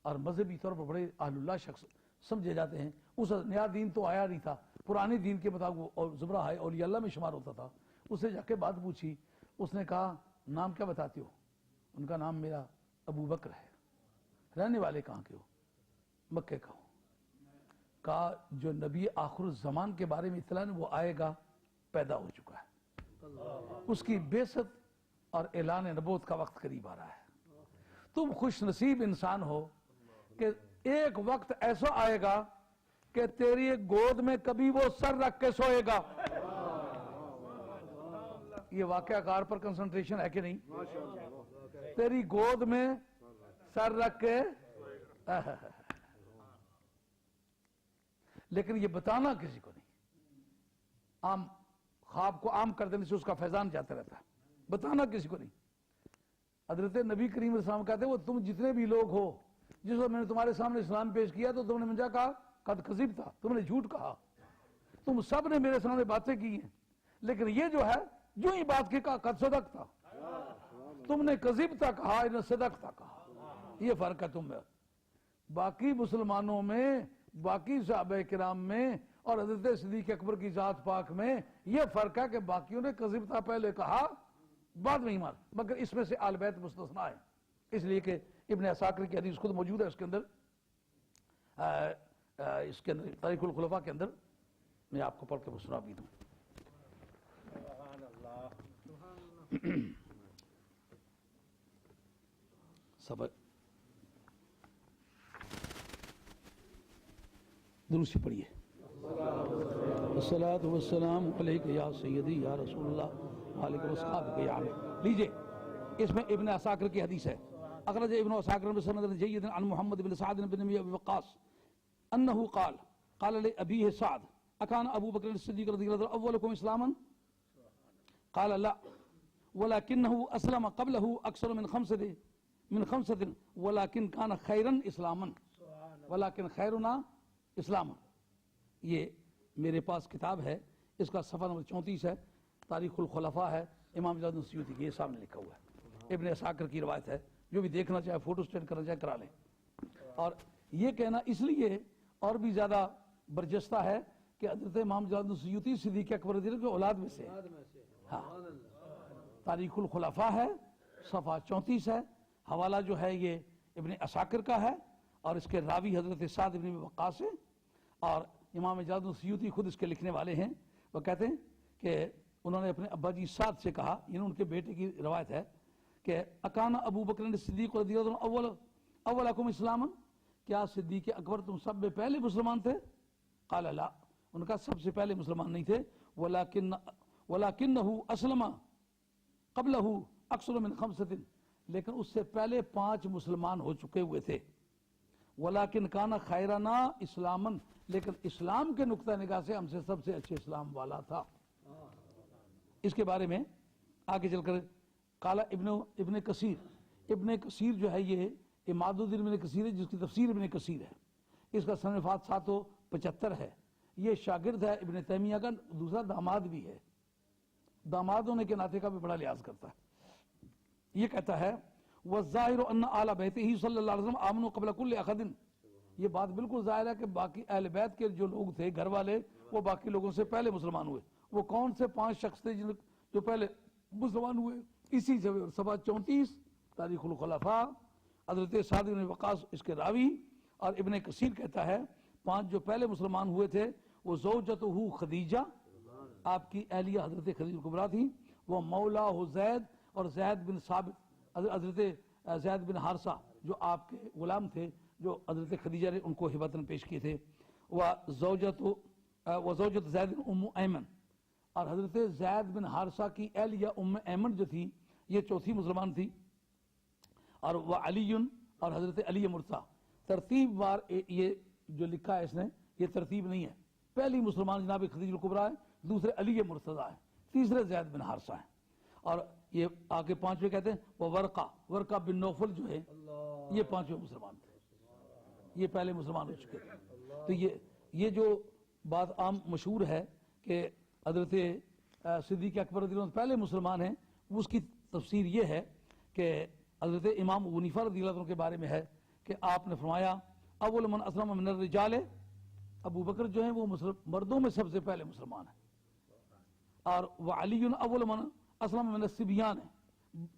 اور مذہبی طور پر بڑے اہل اللہ شخص سمجھے جاتے ہیں. اس نیا دین تو آیا نہیں تھا, پرانے دین کے مطابق وہ زبرہ ہے اولیاء اللہ میں شمار ہوتا تھا. اس سے جا کے بات پوچھی, اس نے کہا نام کیا بتاتے ہو؟ ان کا نام میرا ابو بکر ہے. رہنے والے کہاں کے ہو؟ مکے کا ہوں. کہا جو نبی آخر الزمان کے بارے میں اطلاع وہ آئے گا پیدا ہو چکا ہے, اس کی بعثت اور اعلان نبوت کا وقت قریب آ رہا ہے. تم خوش نصیب انسان ہو کہ ایک وقت ایسا آئے گا کہ تیری گود میں کبھی وہ سر رکھ کے سوئے گا. یہ واقعہ کار پر کنسنٹریشن ہے کہ نہیں؟ تیری گود میں سر رکھ کے, لیکن یہ بتانا کسی کو نہیں. عام خواب کو عام کر دینے سے اس کا فیضان جاتا رہتا ہے, بتانا کسی کو نہیں. حضرت نبی کریم علیہ السلام کہتے ہیں وہ تم جتنے بھی لوگ ہو, جس وقت میں نے تمہارے سامنے اسلام پیش کیا تو تم نے مجھے کہا قد کذب تھا, تم نے جھوٹ کہا. تم سب نے میرے سامنے باتیں کی ہیں, لیکن یہ جو ہے جو ہی بات کی کہا قد صدق تھا. تم نے کذب تھا کہا, انہیں صدق تھا کہا. یہ فرق ہے تم میں. باقی مسلمانوں میں, باقی صحابہ کرام میں اور حضرت صدیق اکبر کی ذات پاک میں یہ فرق ہے کہ باقیوں نے کذب تھا پہلے کہا, بعد میں ایمان. مگر اس میں سے آل بیت مستثنا ہے, اس لیے کہ ابن عساکر کی حدیث خود موجود ہے اس کے اندر, تاریخ الخلفاء کے اندر. میں آپ کو پڑھ کے سنا بھی دوں. سبق درود سے پڑھیے. الصلاۃ والسلام علیک یا سیدی یا رسول اللہ علیہ وسلم یا علیہ. لیجئے, اس میں ابن عساکر کی حدیث ہے. اخرج ابن عساکر بسند جید عن محمد بن سعد بن ابی وقاص انه قال لابيه سعد اكان ابو بکر الصدیق رضی اللہ عنہ اولکم اسلاما؟ قال لا ولكنه اسلم قبله اكثر من خمسة ولكن كان خيرا اسلاما ولكن خيرنا اسلاما. یہ میرے پاس کتاب ہے, اس کا صفحہ نمبر 34 ہے, تاریخ الخلفاء ہے, امام جلال السیوطی کی, یہ سامنے لکھا ہوا ہے. ابن عساکر کی روایت ہے, جو بھی دیکھنا چاہے فوٹو سٹیٹ کرنا چاہے کرا لیں. اور یہ کہنا اس لیے اور بھی زیادہ برجستہ ہے کہ حضرت امام جلال السیوطی صدیق اکبر رضی اللہ عنہ کی اولاد میں سے. ہاں, تاریخ الخلفاء ہے, صفحہ 34 ہے. حوالہ جو ہے یہ ابن عساکر کا ہے, اور اس کے راوی حضرت سعد بن وقاص ہے, اور امام جلال السیوطی خود اس کے لکھنے والے ہیں. وہ کہتے ہیں کہ انہوں نے اپنے ابا جی سعد سے کہا, یعنی ان کے بیٹے کی روایت ہے کہ اکان ابو بکر صدیق رضی اللہ عنہ اولکم اسلاما, کیا صدیق اکبر تم سب میں پہلے مسلمان تھے؟ قال لا, ان کا سب سے پہلے مسلمان نہیں تھے. ولکنہ اسلم قبلہ اکثر من خمسۃ, لیکن اس سے پہلے 5 مسلمان ہو چکے ہوئے تھے. ولیکن کان خیرنا اسلاما, لیکن اسلام کے نقطہ نگاہ سے ہم سے سب سے اچھے اسلام والا تھا. اس کے بارے میں آگے چل کر قال ابن کثیر جو ہے یہ اماد الدین ابن کثیر ہے, جس کی تفسیر ابن کثیر ہے. اس کا سن وفات 775 ہے. یہ شاگرد ہے ابن تیمیہ کا, دوسرا داماد بھی ہے, داماد ہونے کے ناطے کا بھی بڑا لحاظ کرتا ہے. یہ کہتا ہے والظاہر ان آل بیتہ صلی اللہ علیہ وسلم آمنوا قبل کل احد, یہ بات بالکل ظاہر ہے کہ باقی اہل بیت کے جو لوگ تھے گھر والے, وہ باقی لوگوں سے پہلے مسلمان ہوئے. وہ کون سے 5 شخص تھے جو پہلے مسلمان ہوئے؟ اسی سے صفحہ 34 تاریخ الخلفاء, حضرت سعد بن وقاص اس کے راوی. اور ابن کثیر کہتا ہے 5 جو پہلے مسلمان ہوئے تھے وہ زوجتہ خدیجہ, آپ کی اہلیہ حضرت خدیجہ کبریٰ تھی. وہ مولا زید اور زید بن ثابت, حضرت زید بن حارثہ جو آپ کے غلام تھے جو حضرت خدیجہ نے ان کو ہبتاً پیش کیے تھے، وزوجت زید بن ام ایمن، اور حضرت زید بن حارثہ کی اہلیہ ام ایمن جو تھی یہ چوتھی مسلمان تھی، اور وہ علی اور حضرت علی مرتضیٰ۔ ترتیب وار یہ جو لکھا ہے اس نے یہ ترتیب نہیں ہے، پہلی مسلمان جناب خدیجہ الکبریٰ ہے، دوسرے علی مرتضیٰ ہے، تیسرے زید بن حارثہ ہیں، اور یہ آگے پانچویں کہتے ہیں وہ ورقہ بن نوفل جو ہے یہ پانچویں مسلمان تھے، یہ پہلے مسلمان ہو چکے تھے۔ تو یہ جو بات عام مشہور ہے کہ حضرت صدیق اکبر رضی اللہ عنہ پہلے مسلمان ہیں، اس کی تفسیر یہ ہے کہ حضرت امام ابو حنیفہ رضی اللہ عنہ کے بارے میں ہے کہ آپ نے فرمایا اول من اسلم من الرجال، ابو بکر جو ہیں وہ مردوں میں سب سے پہلے مسلمان ہیں، اور وہ علی اول من اسلم من الصبیان ہے،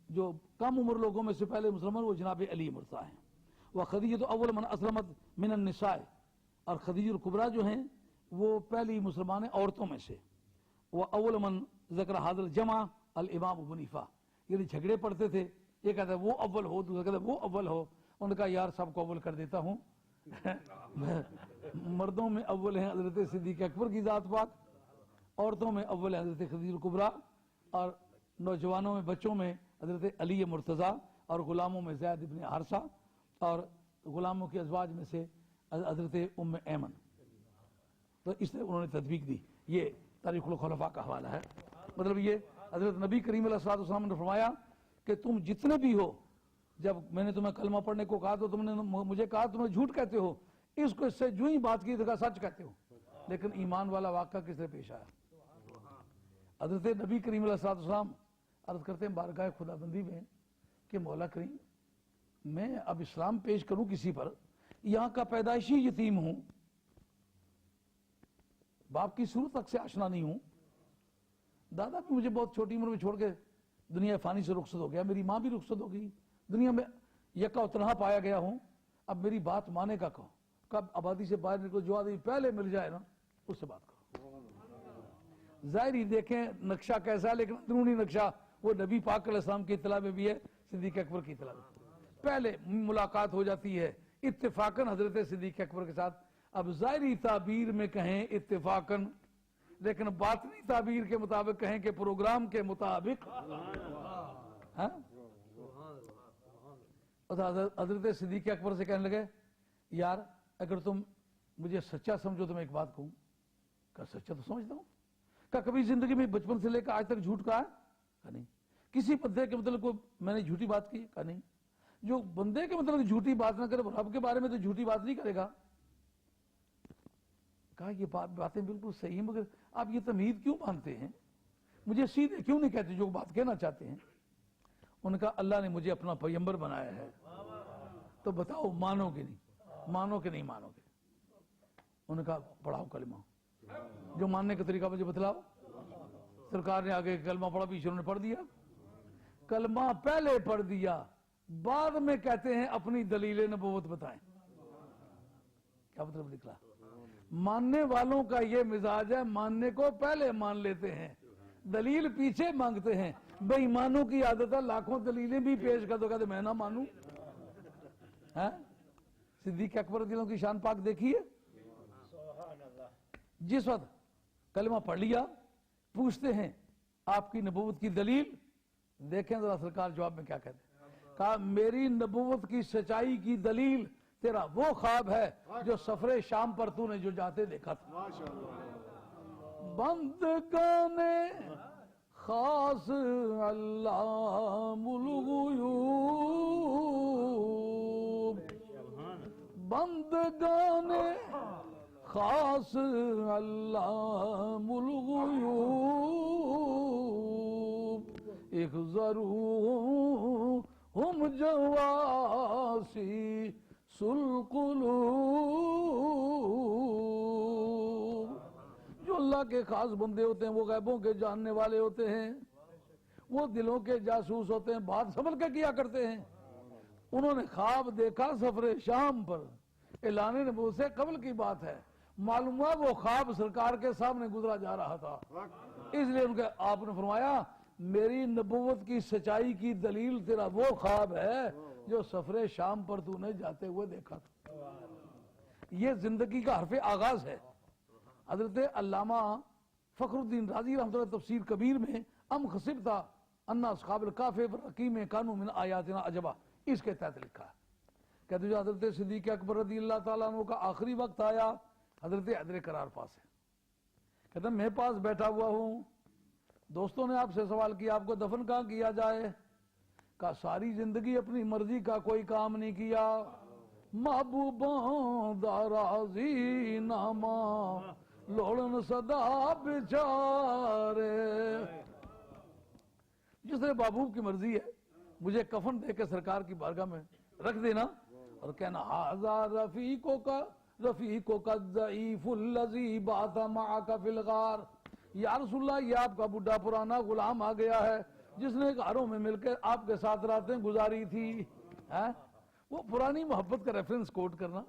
جو کم عمر لوگوں میں سے پہلے مسلمان وہ جناب علی مرتضیٰ ہیں، وہ خدیجہ اول من اسلمت من النساء، اور خدیجہ الکبریٰ جو ہیں وہ پہلی مسلمان ہیں عورتوں میں سے، وہ اول من ذکر حاضر الجمع الامام ابو حنیفہ، یعنی جھگڑے پڑتے تھے، یہ کہتا ہے وہ اول ہو، دوسرا کہتا ہے وہ اول ہو، ان کا یار سب کو اول کر دیتا ہوں مردوں میں اول ہیں حضرت صدیق اکبر کی ذات پاک، عورتوں میں اول ہے حضرت خدیجہ الکبریٰ، اور نوجوانوں میں بچوں میں حضرت علی مرتضیٰ، اور غلاموں میں زید بن حارثہ، اور غلاموں کے ازواج میں سے حضرت ام ایمن۔ تو اس نے انہوں نے تطبیق دی، یہ تاریخ الخلفاء کا حوالہ ہے۔ مطلب یہ حضرت نبی کریم علیہ الصلوۃ والسلام نے فرمایا کہ تم جتنے بھی ہو، جب میں نے تمہیں کلمہ پڑھنے کو کہا تو تم نے مجھے کہا تم جھوٹ کہتے ہو، اس کو اس سے جو ہی بات کی تو کہا سچ کہتے ہو، لیکن ایمان والا واقعہ کس طرح پیش آیا؟ حضرت نبی کریم علیہ الصلوۃ والسلام عرض کرتے ہیں بارگاہ خدا بندی میں کہ مولا کریم میں اب اسلام پیش کروں کسی پر، یہاں کا پیدائشی یتیم ہوں، باپ کی صورت تک سے آشنا نہیں ہوں، دادا بھی مجھے بہت چھوٹی عمر میں چھوڑ کے دنیا فانی سے رخصت ہو گیا، میری ماں بھی رخصت ہو گئی، دنیا میں یکا تنہا پایا گیا ہوں، اب میری بات مانے کا کہو، کب آبادی سے باہر نکلو، جو آدمی پہلے مل جائے نا اس سے بات کرو۔ ظاہری دیکھیں نقشہ کیسا ہے، لیکن اندرونی نقشہ وہ نبی پاک علیہ السلام کی اطلاع میں بھی ہے، صدیق اکبر کی اطلاع میں پہلے ملاقات ہو جاتی ہے اتفاقاً حضرت صدیق اکبر کے ساتھ، اب ظاہری تعبیر میں کہیں اتفاقاً، لیکن باطنی تعبیر کے مطابق کہیں کہ پروگرام کے مطابق، حضرت صدیق اکبر سے کہنے لگے یار اگر تم مجھے سچا سمجھو تو میں ایک بات کہوں، کہ سچا تو سمجھتا ہوں، کہ کبھی زندگی میں بچپن سے لے کر آج تک جھوٹ کہا ہے؟ کہ نہیں۔ کسی بندے کے مطلب کو میں نے جھوٹی بات کی؟ کہ نہیں۔ جو بندے کے مطلب جھوٹی بات نہ کرے رب کے بارے میں تو جھوٹی بات نہیں کرے گا۔ کہا یہ باتیں بالکل صحیح ہیں، مگر آپ یہ تمہید کیوں مانتے ہیں؟ مجھے سیدھے کیوں نہیں کہتے جو بات کہنا چاہتے ہیں؟ ان کا اللہ نے مجھے اپنا پیغمبر بنایا ہے، تو بتاؤ مانو کہ نہیں؟ مانو کہ نہیں مانو گے؟ ان کا پڑھاؤ کلمہ، جو ماننے کا طریقہ مجھے بتلاؤ۔ سرکار نے آگے کلمہ پڑھا، پیچھے انہوں نے پڑھ دیا، کلمہ پہلے پڑھ دیا، بعد میں کہتے ہیں اپنی دلیل نبوت بتائیں۔ کیا مطلب نکلا؟ ماننے والوں کا یہ مزاج ہے، ماننے کو پہلے مان لیتے ہیں، دلیل پیچھے مانگتے ہیں۔ بے ایمانوں کی عادت ہے، لاکھوں دلیلیں بھی پیش کر دو کہتے میں نہ مانوں۔ صدیق اکبر رضی اللہ عنہ کی شان پاک دیکھیے، جس وقت کلمہ پڑھ لیا پوچھتے ہیں آپ کی نبوت کی دلیل، دیکھیں ذرا سرکار جواب میں کیا کہتے ہیں۔ کہا میری نبوت کی سچائی کی دلیل تیرا وہ خواب ہے جو سفر شام پر تو نے جو جاتے دیکھا تھا۔ بندگان خاص علام الغیوب، بندگان خاص علام الغیوب، اخذروا ہم جواسی القلوب۔ جو اللہ کے خاص بندے ہوتے ہیں وہ غیبوں کے جاننے والے ہوتے ہیں، وہ دلوں کے جاسوس ہوتے ہیں، بات سنبھل کے کیا کرتے ہیں۔ انہوں نے خواب دیکھا سفر شام پر، اعلان نبوت سے قبل کی بات ہے، معلوم ہوا وہ خواب سرکار کے سامنے گزرا جا رہا تھا، اس لیے ان کے آپ نے فرمایا میری نبوت کی سچائی کی دلیل تیرا وہ خواب ہے جو سفر شام پر تو نے جاتے ہوئے دیکھا تھا. یہ زندگی کا حرف آغاز ہے. حضرت علامہ فخر الدین رازی رحمۃ اللہ تفسیر کبیر میں ام خسبتا ان اصحاب الکہف والرقیم کانوا من آیاتنا عجبا اس کے تحت لکھا ہے. کہتے جو حضرت صدیق اکبر رضی اللہ تعالیٰ عنہ کا آخری وقت آیا, حضرت حیدر قرار پاس ہے. کہتے ہیں میں پاس بیٹھا ہوا ہوں, دوستوں نے آپ سے سوال کیا آپ کو دفن کہاں کیا جائے؟ کہا ساری زندگی اپنی مرضی کا کوئی کام نہیں کیا, محبوباں دارازی نامہ لوڑن صدا بچارے. جس نے محبوب کی مرضی ہے مجھے کفن دے کے سرکار کی بارگاہ میں رکھ دینا اور کہنا ہذا رفیقو کا ضعیف الذی بات معک فی الغار. یا رسول اللہ یہ آپ کا بڈھا پرانا غلام آ گیا ہے جس نے غاروں میں مل کے آپ کے ساتھ راتیں گزاری تھی. وہ پرانی محبت کا ریفرنس کوٹ کرنا,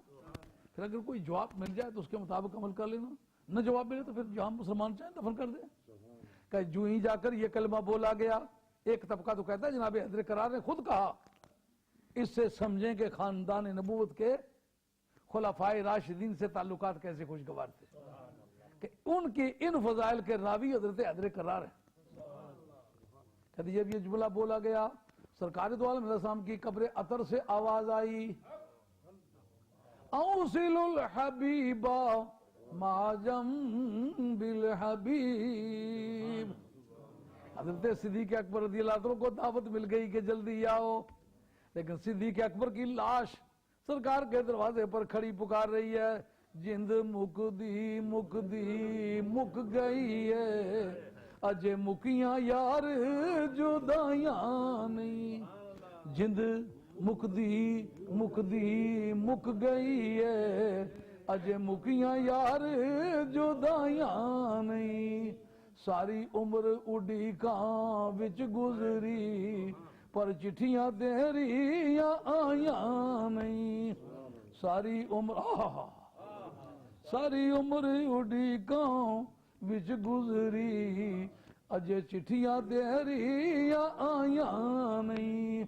پھر اگر کوئی جواب مل جائے تو اس کے مطابق عمل کر لینا, نہ جواب ملے تو پھر جہاں مسلمان چاہیں دفن کر دیں. کہ جو ہی جا کر یہ کلمہ بولا گیا, ایک طبقہ تو کہتا ہے جناب حیدر قرار نے خود کہا, اس سے سمجھیں کہ خاندان نبوت کے خلفائے راشدین سے تعلقات کیسے خوشگوار تھے, کہ ان کی ان فضائل کے راوی حضرت حیدر قرار ہیں. کہتے جب یہ جملہ بولا گیا سرکار دو عالم علیہ السلام کی قبر عطر سے آواز آئی, اوصل الحبیبا ما جنب الحبیب. حضرت صدیق اکبر رضی اللہ عنہ کو دعوت مل گئی کہ جلدی آؤ, لیکن صدیق اکبر کی لاش سرکار کے دروازے پر کھڑی پکار رہی ہے, جند مک دی مک دی مک گئی ہے, اجے مکیاں یار جدائیاں نہیں. جند مک دی مک گئی ہے, اجے مکیاں یار جدائیاں نہیں. ساری عمر اڈی کان وچ گزری پر چٹھیاں تیریاں آیاں نہیں. ساری عمر اڈی کان وچ گزری اجے چٹھیاں تیریاں آیاں نہیں.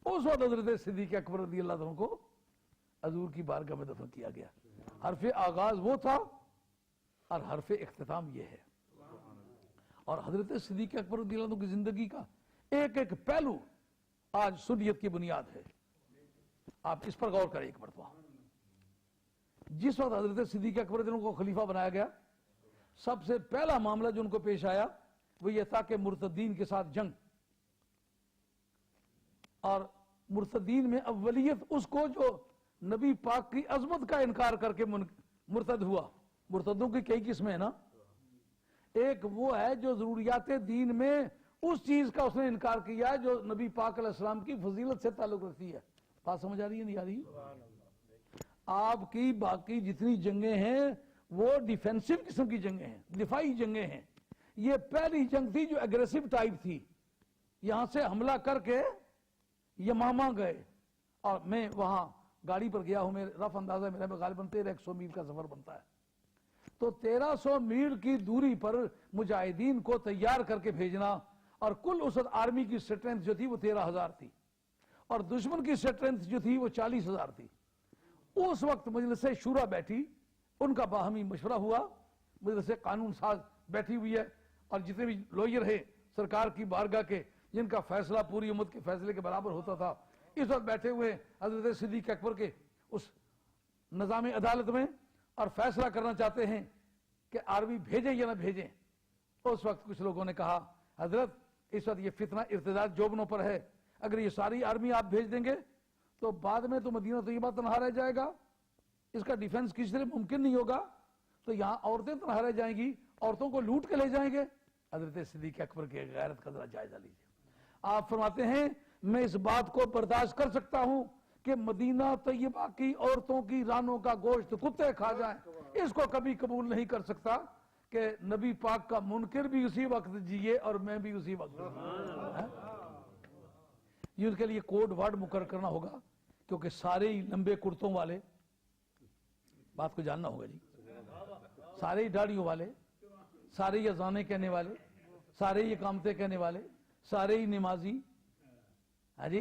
اس وقت حضرت صدیق اکبر رضی اللہ عنہ کو حضور کی بارگاہ میں دفن کیا گیا. حرف آغاز وہ تھا اور حرف اختتام یہ ہے. اور حضرت صدیق اکبر رضی اللہ عنہ کی زندگی کا ایک ایک پہلو آج سنیت کی بنیاد ہے. آپ اس پر غور کریں ایک مرتبہ. جس وقت حضرت صدیق اکبر رضی اللہ عنہ کو خلیفہ بنایا گیا, سب سے پہلا معاملہ جو ان کو پیش آیا وہ یہ تھا کہ مرتدین کے ساتھ جنگ, اور مرتدین میں اولیت اس کو جو نبی پاک کی عظمت کا انکار کر کے مرتد ہوا. مرتدوں کی کئی قسمیں ہیں نا, ایک وہ ہے جو ضروریات دین میں اس چیز کا اس نے انکار کیا ہے جو نبی پاک علیہ السلام کی فضیلت سے تعلق رکھتی ہے. بات سمجھ آ رہی ہے نہیں آ رہی؟ آپ کی باقی جتنی جنگیں ہیں وہ ڈیفینسو قسم کی جنگیں ہیں, دفاعی جنگیں ہیں. یہ پہلی جنگ تھی جو اگریسو ٹائپ تھی. یہاں سے حملہ کر کے یمامہ گئے, اور میں وہاں گاڑی پر گیا ہوں, میرے رف اندازہ میرا غالباً 1300 میل کا سفر بنتا ہے. تو 1300 میل کی دوری پر مجاہدین کو تیار کر کے بھیجنا, اور کل اس آرمی کی سٹرینتھ جو تھی وہ 13,000 تھی, اور دشمن کی سٹرینتھ جو تھی وہ 40,000 تھی. اس وقت مجلس شورا بیٹھی, ان کا باہمی مشورہ ہوا, مجلس قانون ساز بیٹھی ہوئی ہے, اور جتنے بھی لوئر ہیں سرکار کی بارگاہ کے جن کا فیصلہ پوری امت کے فیصلے کے برابر ہوتا تھا, اس وقت بیٹھے ہوئے حضرت صدیق اکبر کے اس نظام عدالت میں, اور فیصلہ کرنا چاہتے ہیں کہ آرمی بھیجیں یا نہ بھیجیں. اس وقت کچھ لوگوں نے کہا حضرت اس وقت یہ فتنہ ارتداد جوبنوں پر ہے, اگر یہ ساری آرمی آپ بھیج دیں گے تو بعد میں تو مدینہ طیبہ تنہا رہ جائے گا, اس کا ڈیفنس کسی طرح ممکن نہیں ہوگا, تو یہاں عورتیں تنہا رہ جائیں گی, عورتوں کو لوٹ کے لے جائیں گے. حضرت صدیق اکبر کے غیرت کا ذرا جائزہ لیجیے. آپ فرماتے ہیں میں اس بات کو برداشت کر سکتا ہوں کہ مدینہ طیبہ کی عورتوں کی رانوں کا گوشت کتے کھا جائیں, اس کو کبھی قبول نہیں کر سکتا کہ نبی پاک کا منکر بھی اسی وقت جیے اور میں بھی اسی وقت. یہ اس کے لیے کوڈ ورڈ مقرر کرنا ہوگا, کیونکہ سارے ہی لمبے کرتوں والے, بات کو جاننا ہوگا جی, سارے ہی داڑھیوں والے, سارے ہی اذانیں کہنے والے, سارے ہی اقامتیں کہنے والے, سارے ہی نمازی, ہاں جی,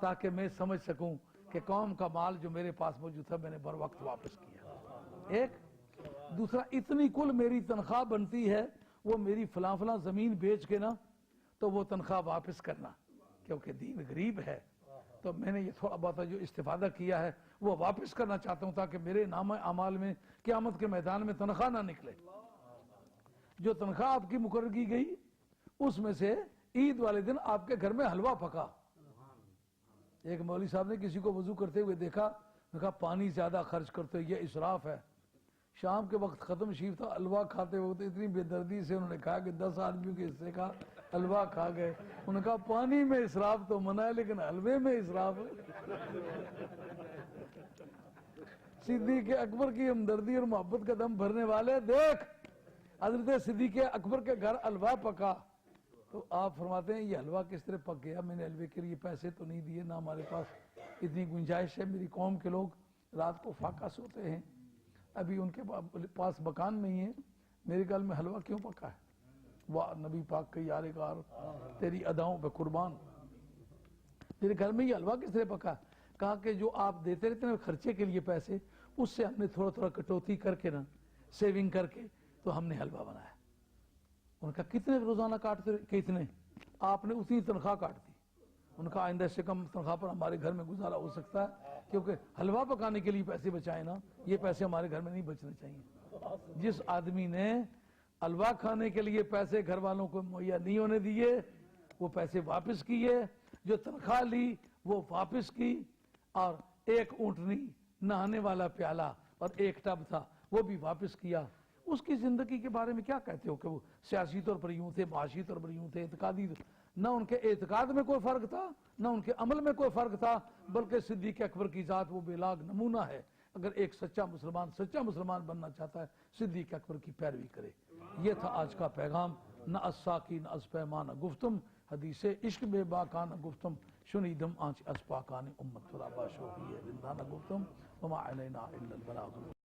تاکہ میں سمجھ سکوں کہ قوم کا مال جو میرے پاس موجود تھا میں نے بر وقت واپس کیا. ایک دوسرا، اتنی کل میری تنخواہ بنتی ہے، وہ میری فلاں فلاں زمین بیچ کے نا تو وہ تنخواہ واپس کرنا، کیونکہ دین غریب ہے تو میں نے یہ تھوڑا بہت جو استفادہ کیا ہے وہ واپس کرنا چاہتا ہوں تاکہ میرے نام اعمال میں قیامت کے میدان میں تنخواہ نہ نکلے. جو تنخواہ آپ کی مقرر کی گئی اس میں سے عید والے دن آپ کے گھر میں حلوہ پکا. ایک مولوی صاحب نے کسی کو وضو کرتے ہوئے دیکھا، کہا پانی زیادہ خرچ کرتے یہ اسراف ہے. شام کے وقت ختم شریف تھا، حلوہ کھاتے وقت اتنی بے دردی سے انہوں نے کہا کہ 10 آدمیوں کے حصے کا حلوہ کھا گئے. انہوں نے کہا پانی میں اسراف تو منع ہے لیکن حلوے میں اسراف ہے. صدیق اکبر کی ہمدردی اور محبت کا دم بھرنے والے، دیکھ حضرت صدیق اکبر کے گھر حلوہ پکا تو آپ فرماتے ہیں یہ حلوہ کس طرح پک گیا؟ میں نے حلوے کے لیے پیسے تو نہیں دیے، نہ ہمارے پاس اتنی گنجائش ہے. میری قوم کے لوگ رات کو فاقہ سوتے ہیں، ابھی ان کے پاس مکان نہیں ہے، میرے گھر میں حلوہ کیوں پکا ہے؟ واہ نبی پاک کے یار غار، تیری اداؤں پہ قربان، میرے گھر میں یہ حلوہ کس طرح پکا؟ کہا کہ جو آپ دیتے رہتے ہیں خرچے کے لیے پیسے، اس سے ہم نے تھوڑا تھوڑا کٹوتی کر کے نا سیونگ کر کے تو ہم نے حلوہ بنایا. ان کا کتنے روزانہ کاٹتے رہے؟ کتنے؟ آپ نے اتنی تنخواہ کاٹ دی. ان کا آئندہ سے کم تنخواہ پر ہمارے گھر میں گزارا ہو سکتا ہے، کیونکہ حلوہ پکانے کے لیے پیسے بچائے نا، یہ پیسے ہمارے گھر میں نہیں بچنے چاہیے. جس آدمی نے حلوہ کھانے کے لیے پیسے گھر والوں کو مہیا نہیں ہونے دیے وہ پیسے واپس کیے، جو تنخواہ لی وہ واپس کی، اور ایک اونٹنی، نہانے والا پیالہ اور ایک ٹب تھا وہ بھی واپس کیا. اس کی زندگی کے بارے میں کیا کہتے ہو کہ وہ سیاسی طور پر یوں تھے، معاشی طور پر یوں تھے، اعتقادی، نہ ان کے اعتقاد میں کوئی فرق تھا نہ ان کے عمل میں کوئی فرق تھا، بلکہ صدیق اکبر کی ذات وہ بے لاگ نمونہ ہے. اگر ایک سچا مسلمان بننا چاہتا ہے صدیق اکبر کی پیروی کرے. یہ تھا آج کا پیغام. نہ اساکی نہ از پیمان گفتم، حدیث عشق بے باکان گفتم، شنیدم آنچ از پاکان امت فرا باشو ہی رندانہ گفتم، وما علینا الا البلاغ.